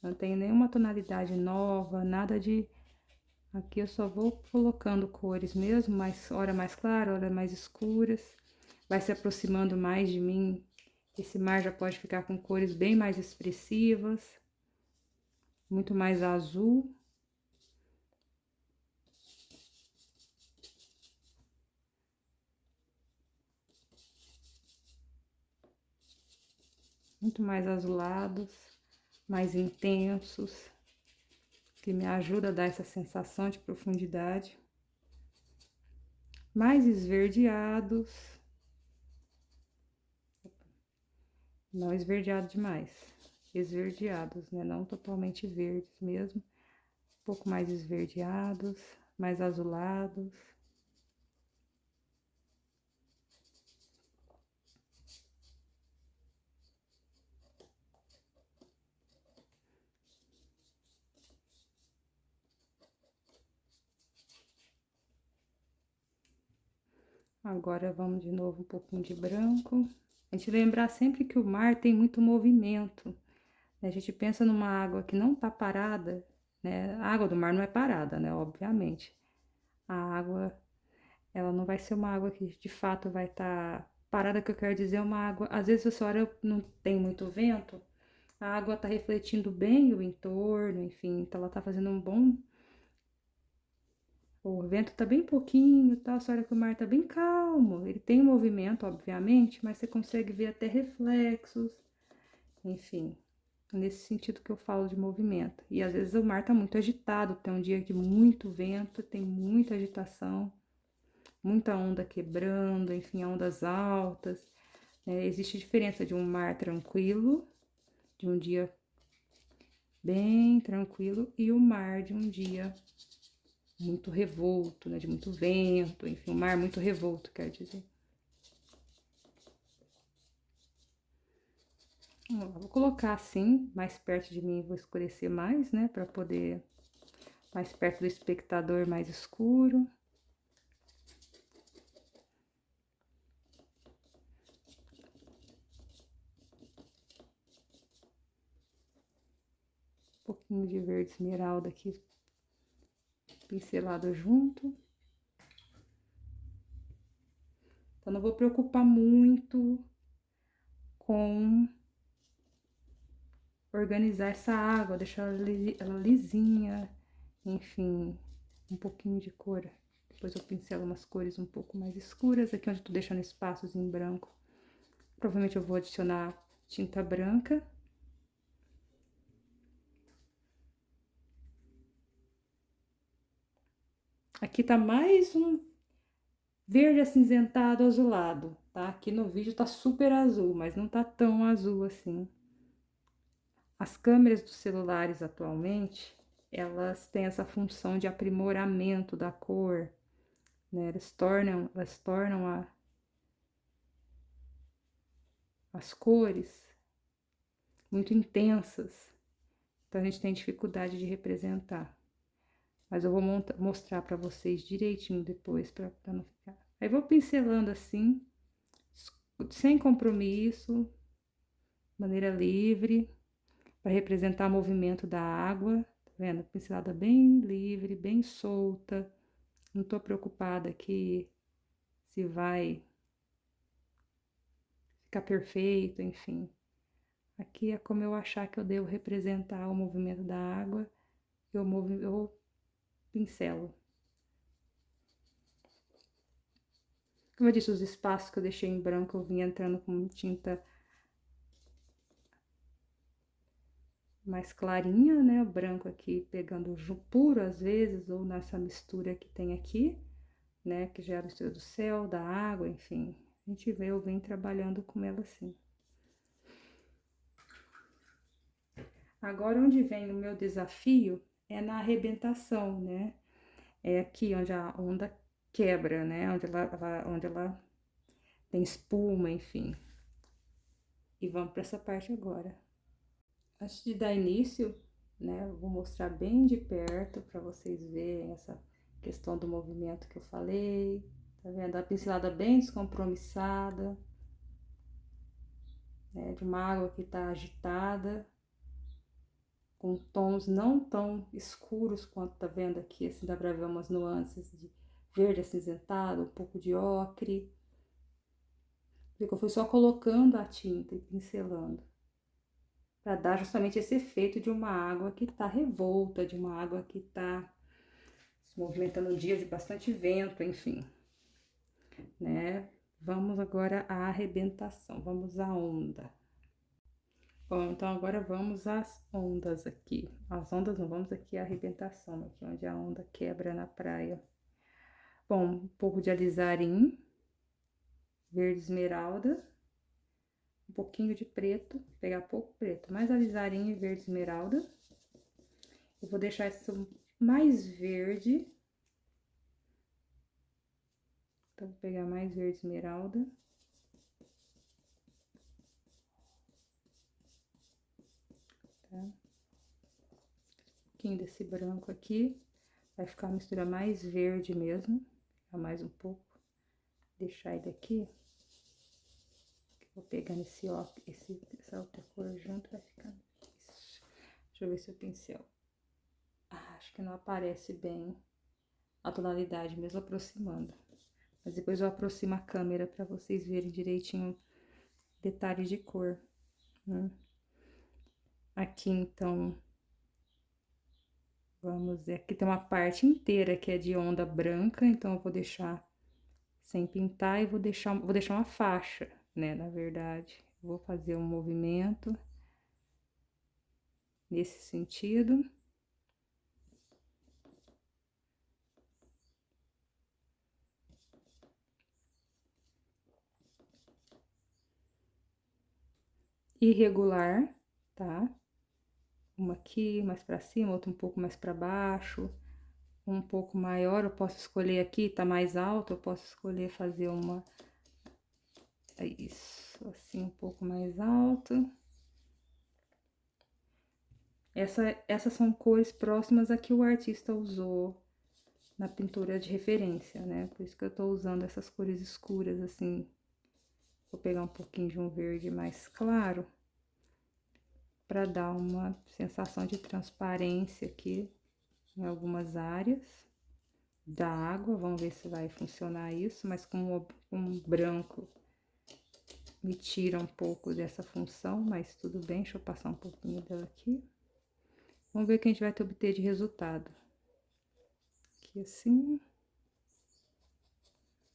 Não tem nenhuma tonalidade nova, nada de... Aqui eu só vou colocando cores mesmo, hora mais clara, hora mais escuras. Vai se aproximando mais de mim. Esse mar já pode ficar com cores bem mais expressivas. Muito mais azul. Muito mais azulados, mais intensos, que me ajuda a dar essa sensação de profundidade. Mais esverdeados, não esverdeado demais, esverdeados, né? Não totalmente verdes mesmo, um pouco mais esverdeados, mais azulados. Agora vamos de novo um pouquinho de branco. A gente lembrar sempre que o mar tem muito movimento, né? A gente pensa numa água que não tá parada, né? A água do mar não é parada, né? Obviamente. A água, ela não vai ser uma água que de fato vai estar parada, que eu quero dizer, é uma água... Às vezes você olha, não tem muito vento, a água tá refletindo bem o entorno, enfim, então ela tá fazendo um bom... O vento tá bem pouquinho, tá? Você olha que o mar tá bem calmo. Ele tem movimento, obviamente, mas você consegue ver até reflexos. Enfim, nesse sentido que eu falo de movimento. E às vezes o mar tá muito agitado, tem um dia de muito vento, tem muita agitação, muita onda quebrando, enfim, ondas altas. Existe diferença de um mar tranquilo, de um dia bem tranquilo, e o mar de um dia muito revolto, né, de muito vento, enfim, o mar muito revolto, quer dizer. Vou colocar assim, mais perto de mim, vou escurecer mais, né, para poder, mais perto do espectador, mais escuro. Um pouquinho de verde esmeralda aqui, pincelado junto. Então, não vou preocupar muito com organizar essa água, deixar ela lisinha, enfim, um pouquinho de cor. Depois eu pincelo umas cores um pouco mais escuras, aqui onde eu tô deixando espaços em branco. Provavelmente eu vou adicionar tinta branca. Aqui tá mais um verde acinzentado azulado, tá? Aqui no vídeo tá super azul, mas não tá tão azul assim. As câmeras dos celulares atualmente, elas têm essa função de aprimoramento da cor, né? Elas tornam as cores muito intensas. Então, a gente tem dificuldade de representar. Mas eu vou mostrar pra vocês direitinho depois, pra não ficar... Aí, vou pincelando assim, sem compromisso, maneira livre, para representar o movimento da água. Tá vendo? Pincelada bem livre, bem solta. Não tô preocupada aqui se vai ficar perfeito, enfim. Aqui é como eu achar que eu devo representar o movimento da água, eu pincelo. Como eu disse, os espaços que eu deixei em branco, eu vim entrando com tinta mais clarinha, né? O branco aqui pegando puro às vezes, ou nessa mistura que tem aqui, né? Que já é a mistura do céu, da água, enfim. A gente vê, eu venho trabalhando com ela assim. Agora, onde vem o meu desafio é na arrebentação, né? É aqui onde a onda quebra, né? Onde ela tem espuma, enfim. E vamos para essa parte agora. Antes de dar início, né? Eu vou mostrar bem de perto para vocês verem essa questão do movimento que eu falei. Tá vendo? A pincelada bem descompromissada, né? De uma água que tá agitada, com tons não tão escuros quanto tá vendo aqui, assim, dá pra ver umas nuances de verde acinzentado, um pouco de ocre. Porque eu fui só colocando a tinta e pincelando, para dar justamente esse efeito de uma água que tá revolta, de uma água que tá se movimentando um dia de bastante vento, enfim, né? Vamos agora à arrebentação, vamos à onda. Bom, então agora vamos às ondas aqui. As ondas não, vamos aqui à arrebentação, aqui onde a onda quebra na praia. Bom, um pouco de alizarim, verde esmeralda, um pouquinho de preto, pegar pouco preto, mais alizarim e verde esmeralda. Eu vou deixar isso mais verde. Então, vou pegar mais verde esmeralda. Tá? Um pouquinho desse branco aqui. Vai ficar uma mistura mais verde mesmo. Ficar mais um pouco. Deixar ele aqui. Vou pegar essa outra cor junto, vai ficar isso. Deixa eu ver se o pincel... Ah, acho que não aparece bem a tonalidade, mesmo aproximando. Mas depois eu aproximo a câmera para vocês verem direitinho detalhe de cor, né? Aqui, então, vamos ver, aqui tem uma parte inteira que é de onda branca, então eu vou deixar sem pintar e vou deixar uma faixa, né, na verdade. Vou fazer um movimento nesse sentido. Irregular, tá? Uma aqui mais pra cima, outra um pouco mais pra baixo, um pouco maior. Eu posso escolher aqui, tá mais alto, eu posso escolher fazer uma... Isso, assim, um pouco mais alto. Essas são cores próximas a que o artista usou na pintura de referência, né? Por isso que eu tô usando essas cores escuras, assim. Vou pegar um pouquinho de um verde mais claro, para dar uma sensação de transparência aqui em algumas áreas da água. Vamos ver se vai funcionar isso, mas com um branco me tira um pouco dessa função, mas tudo bem, deixa eu passar um pouquinho dela aqui. Vamos ver o que a gente vai obter de resultado. Aqui assim.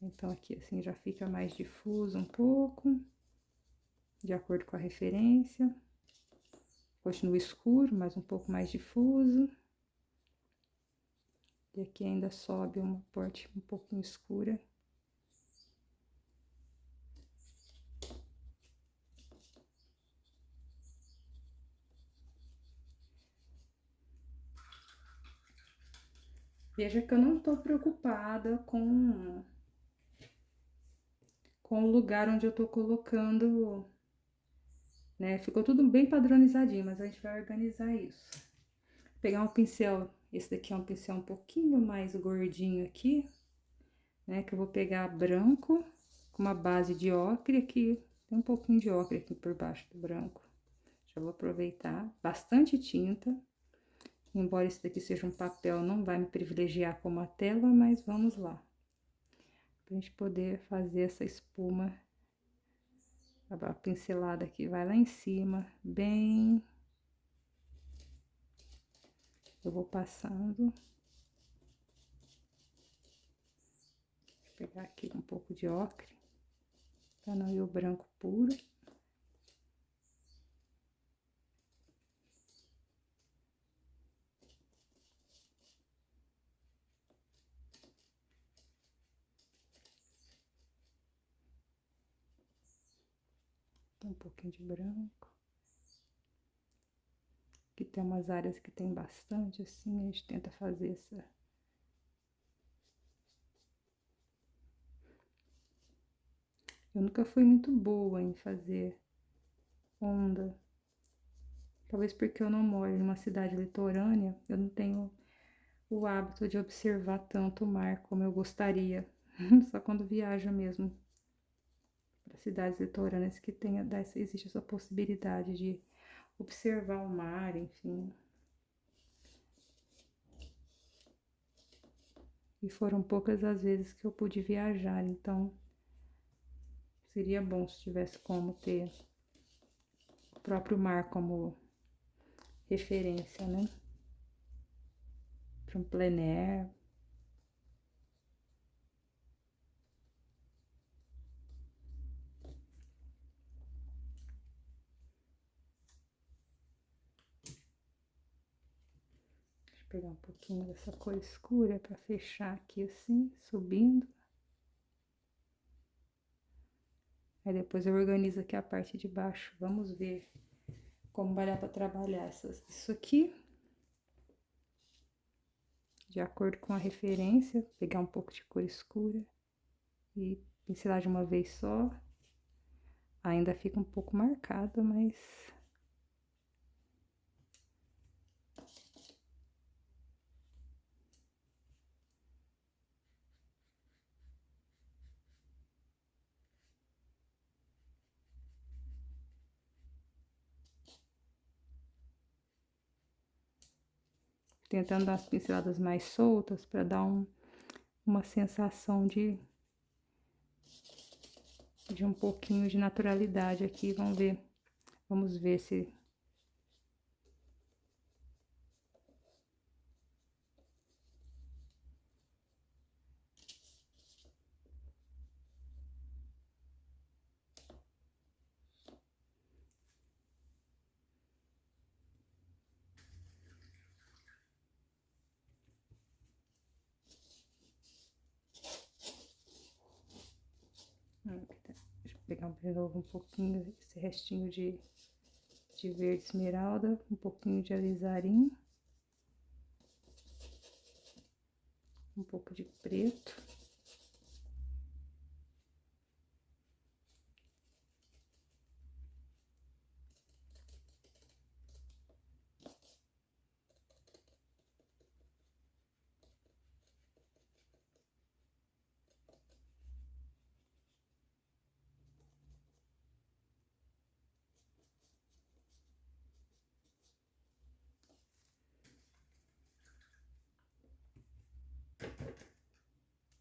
Então, aqui assim já fica mais difuso um pouco, de acordo com a referência. Continua escuro, mas um pouco mais difuso. E aqui ainda sobe uma parte um pouquinho escura. Veja que eu não tô preocupada com o lugar onde eu tô colocando né? Ficou tudo bem padronizadinho, mas a gente vai organizar isso. Vou pegar um pincel, esse daqui é um pincel um pouquinho mais gordinho aqui, né? Que eu vou pegar branco com uma base de ocre aqui, tem um pouquinho de ocre aqui por baixo do branco. Já vou aproveitar bastante tinta. Embora esse daqui seja um papel, não vai me privilegiar como a tela, mas vamos lá. Pra gente poder fazer essa espuma. A pincelada aqui vai lá em cima, bem. Eu vou passando. Vou pegar aqui um pouco de ocre, pra não ir o branco puro. Um pouquinho de branco. Aqui tem umas áreas que tem bastante, assim, a gente tenta fazer essa... Eu nunca fui muito boa em fazer onda. Talvez porque eu não moro em uma cidade litorânea, eu não tenho o hábito de observar tanto o mar como eu gostaria. Só quando viajo mesmo para cidades litorâneas que tenha, existe essa possibilidade de observar o mar, enfim. E foram poucas as vezes que eu pude viajar, então seria bom se tivesse como ter o próprio mar como referência, né? Para um plein air. Deixa eu pegar um pouquinho dessa cor escura para fechar aqui assim, subindo. Aí depois eu organizo aqui a parte de baixo. Vamos ver como vai dar para trabalhar isso aqui. De acordo com a referência, pegar um pouco de cor escura e pincelar de uma vez só. Ainda fica um pouco marcado, mas... Tentando dar as pinceladas mais soltas para dar uma sensação de um pouquinho de naturalidade aqui. Vamos ver se... Deixa eu pegar de novo um pouquinho esse restinho de verde esmeralda, um pouquinho de alizarim, um pouco de preto.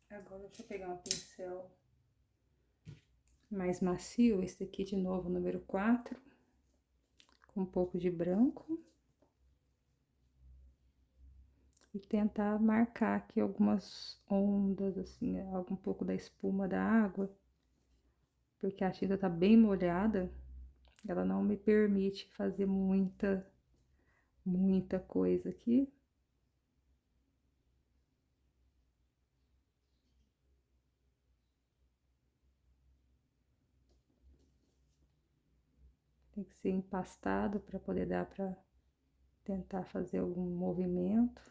Agora deixa eu pegar um pincel mais macio, esse aqui de novo, número 4, com um pouco de branco. E tentar marcar aqui algumas ondas, assim, um pouco da espuma da água, porque a tinta tá bem molhada, ela não me permite fazer muita coisa aqui. Tem que ser empastado para poder dar para tentar fazer algum movimento.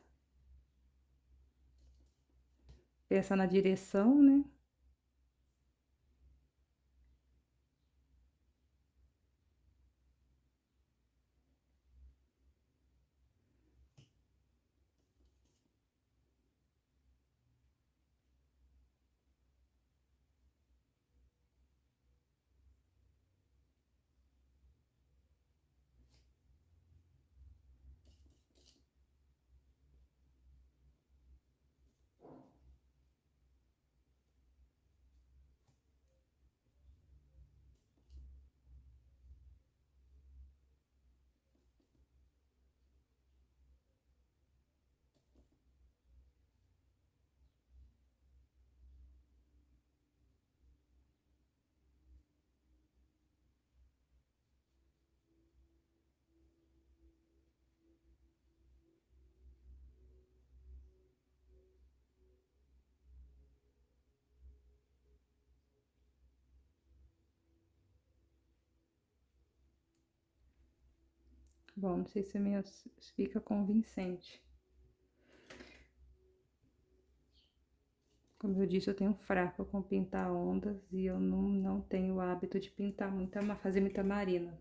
Pensa na direção, né? Bom, não sei se fica convincente. Como eu disse, eu tenho fraco com pintar ondas e eu não tenho o hábito de pintar fazer muita marina.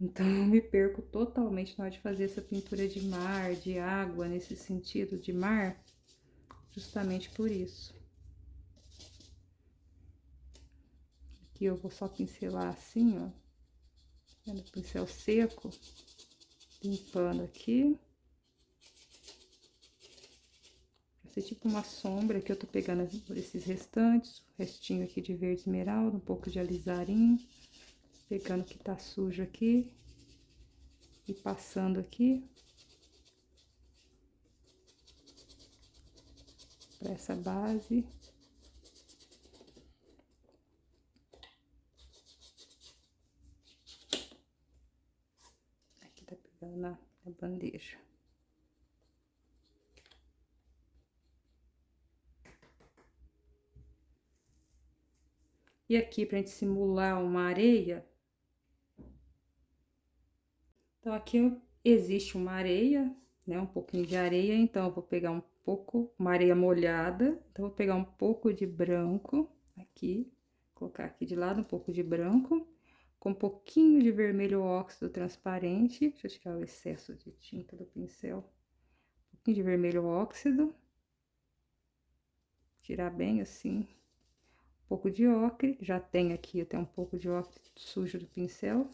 Então, eu me perco totalmente na hora de fazer essa pintura de mar, de água, nesse sentido de mar, justamente por isso. Aqui eu vou só pincelar assim, ó, no pincel seco, limpando aqui. Vai ser tipo uma sombra que eu tô pegando esses restantes, o restinho aqui de verde esmeralda, um pouco de alizarim, pegando o que tá sujo aqui e passando aqui para essa base. Aqui tá pegando na bandeja. E aqui, pra gente simular uma areia, então aqui existe uma areia, né, um pouquinho de areia, então eu vou pegar um pouco, uma areia molhada, então eu vou pegar um pouco de branco aqui, colocar aqui de lado um pouco de branco, com um pouquinho de vermelho óxido transparente, deixa eu tirar o excesso de tinta do pincel, um pouquinho de vermelho óxido, tirar bem assim, um pouco de ocre, já tem aqui até um pouco de ocre sujo do pincel,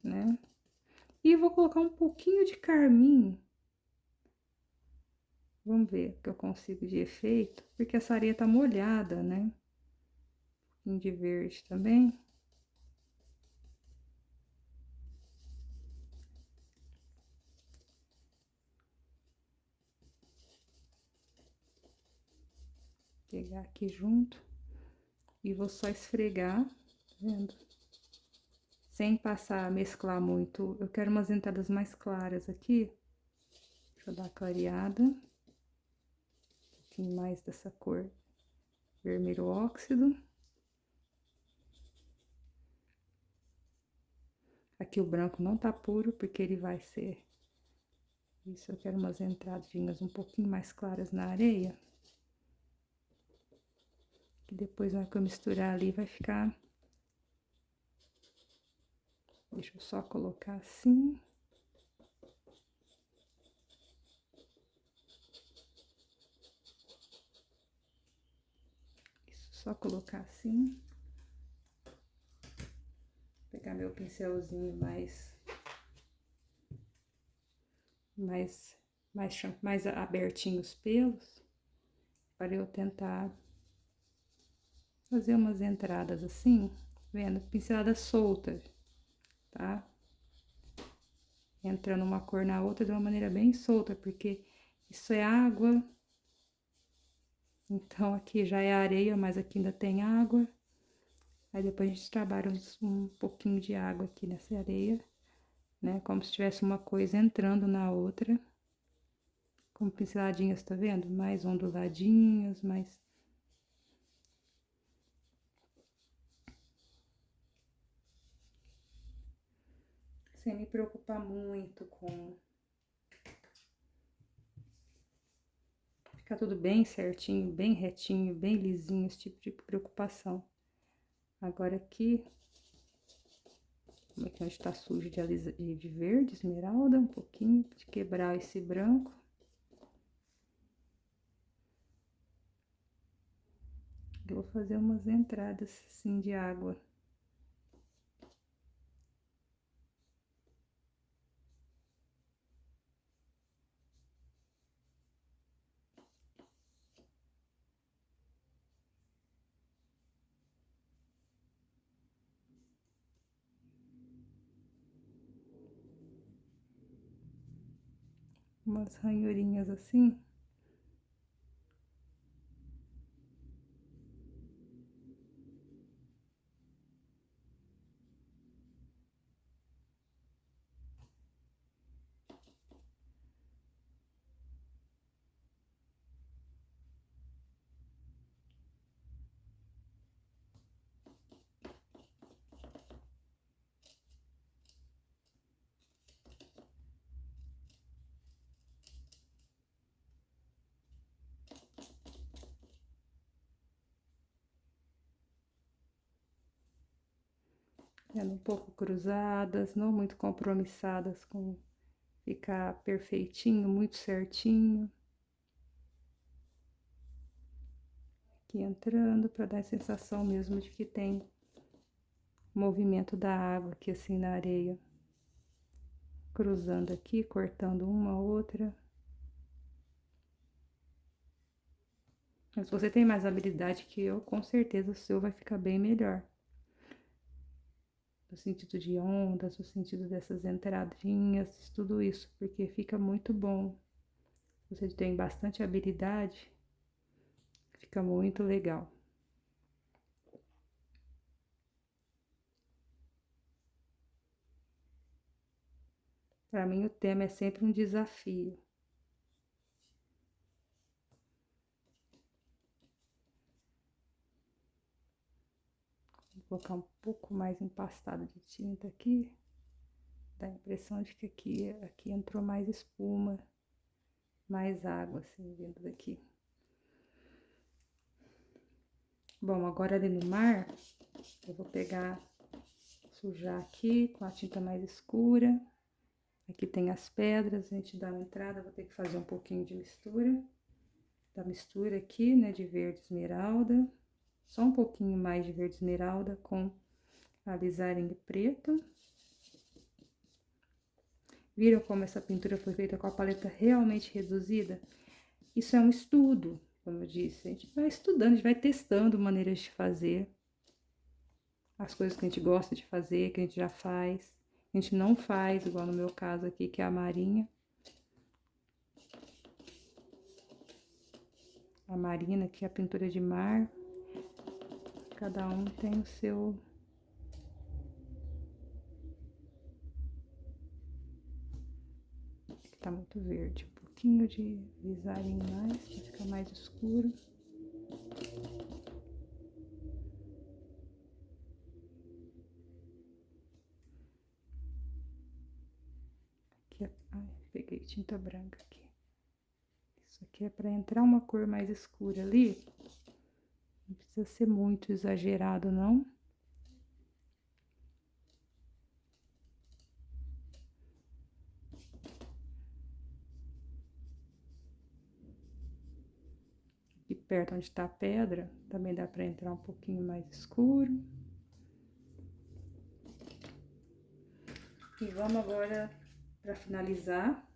né? E vou colocar um pouquinho de carmim. Vamos ver o que eu consigo de efeito, porque essa areia tá molhada, né? Um pouquinho de verde também. Pegar aqui junto. E vou só esfregar, tá vendo? Sem passar, mesclar muito. Eu quero umas entradas mais claras aqui. Deixa eu dar uma clareada. Um pouquinho mais dessa cor vermelho óxido. Aqui o branco não tá puro, porque ele vai ser... Isso, eu quero umas entradinhas um pouquinho mais claras na areia. Que depois, na hora que eu misturar ali, vai ficar... Deixa eu só colocar assim. Isso, só colocar assim. Pegar meu pincelzinho mais abertinho os pelos, para eu tentar fazer umas entradas assim, vendo? Pincelada solta, tá? Entrando uma cor na outra de uma maneira bem solta, porque isso é água. Então, aqui já é areia, mas aqui ainda tem água. Aí depois a gente trabalha um pouquinho de água aqui nessa areia, né? Como se tivesse uma coisa entrando na outra. Com pinceladinhas, tá vendo? Mais onduladinhas, mais... Sem me preocupar muito com... Ficar tudo bem certinho, bem retinho, bem lisinho, esse tipo de preocupação. Agora aqui... Como é que onde tá sujo de verde, esmeralda, um pouquinho, de quebrar esse branco. Eu vou fazer umas entradas assim de água. Umas ranhurinhas assim. Vendo um pouco cruzadas, não muito compromissadas com ficar perfeitinho, muito certinho. Aqui entrando para dar a sensação mesmo de que tem movimento da água aqui assim na areia. Cruzando aqui, cortando uma outra. Mas se você tem mais habilidade que eu, com certeza o seu vai ficar bem melhor. No sentido de ondas, no sentido dessas entradinhas, tudo isso, porque fica muito bom. Você tem bastante habilidade, fica muito legal. Para mim, o tema é sempre um desafio. Vou colocar um pouco mais empastado de tinta aqui. Dá a impressão de que aqui entrou mais espuma, mais água, assim, vindo daqui. Bom, agora ali no mar, eu vou pegar, sujar aqui com a tinta mais escura. Aqui tem as pedras, a gente dá uma entrada, vou ter que fazer um pouquinho de mistura. Da mistura aqui, né, de verde esmeralda. Só um pouquinho mais de verde esmeralda com alizarinho preto. Viram como essa pintura foi feita com a paleta realmente reduzida? Isso é um estudo, como eu disse. A gente vai estudando, a gente vai testando maneiras de fazer. As coisas que a gente gosta de fazer, que a gente já faz. A gente não faz, igual no meu caso aqui, que é a marinha. A marina, que é a pintura de mar. Cada um tem o seu... Aqui tá muito verde. Um pouquinho de alisarinho mais, pra ficar mais escuro. Aqui é... Ai, peguei tinta branca aqui. Isso aqui é pra entrar uma cor mais escura ali. Não precisa ser muito exagerado, não. Aqui perto onde tá a pedra, também dá pra entrar um pouquinho mais escuro. E vamos agora, pra finalizar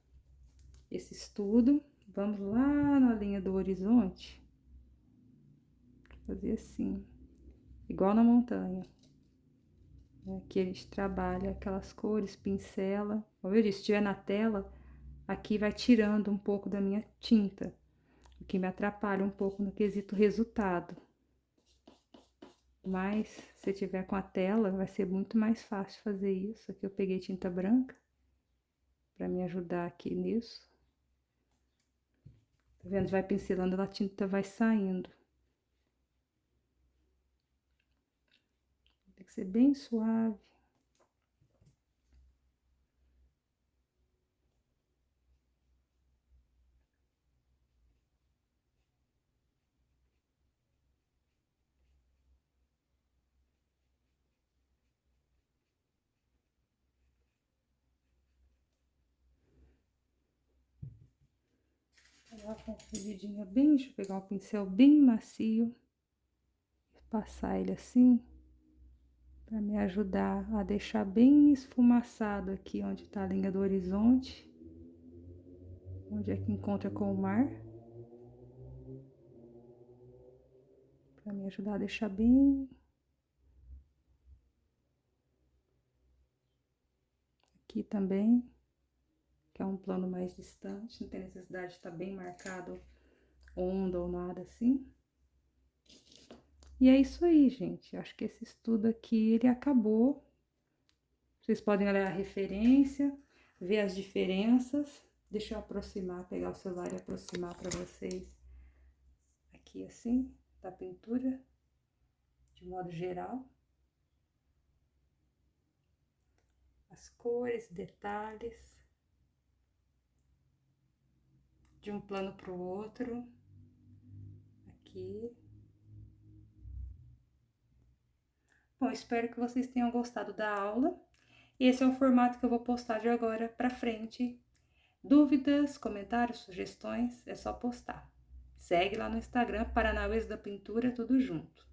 esse estudo, vamos lá na linha do horizonte. Fazer assim, igual na montanha. Aqui a gente trabalha aquelas cores, pincela. Como eu disse, se estiver na tela, aqui vai tirando um pouco da minha tinta, o que me atrapalha um pouco no quesito resultado. Mas se tiver com a tela, vai ser muito mais fácil fazer isso. Aqui eu peguei tinta branca para me ajudar aqui nisso. Tá vendo? Vai pincelando, a tinta vai saindo. Tem que ser bem suave. Ela com a fervidinha bem, deixa eu pegar um pincel bem macio, passar ele assim, para me ajudar a deixar bem esfumaçado aqui onde tá a linha do horizonte, onde é que encontra com o mar, para me ajudar a deixar bem aqui também, que é um plano mais distante, não tem necessidade de estar bem marcado onda ou nada assim. E é isso aí, gente. Acho que esse estudo aqui, ele acabou. Vocês podem olhar a referência, ver as diferenças. Deixa eu aproximar, pegar o celular e aproximar para vocês aqui assim, da pintura, de modo geral. As cores, detalhes, de um plano para o outro, aqui. Bom, espero que vocês tenham gostado da aula. Esse é o formato que eu vou postar de agora para frente. Dúvidas, comentários, sugestões, é só postar. Segue lá no Instagram, Paranauês da Pintura, tudo junto.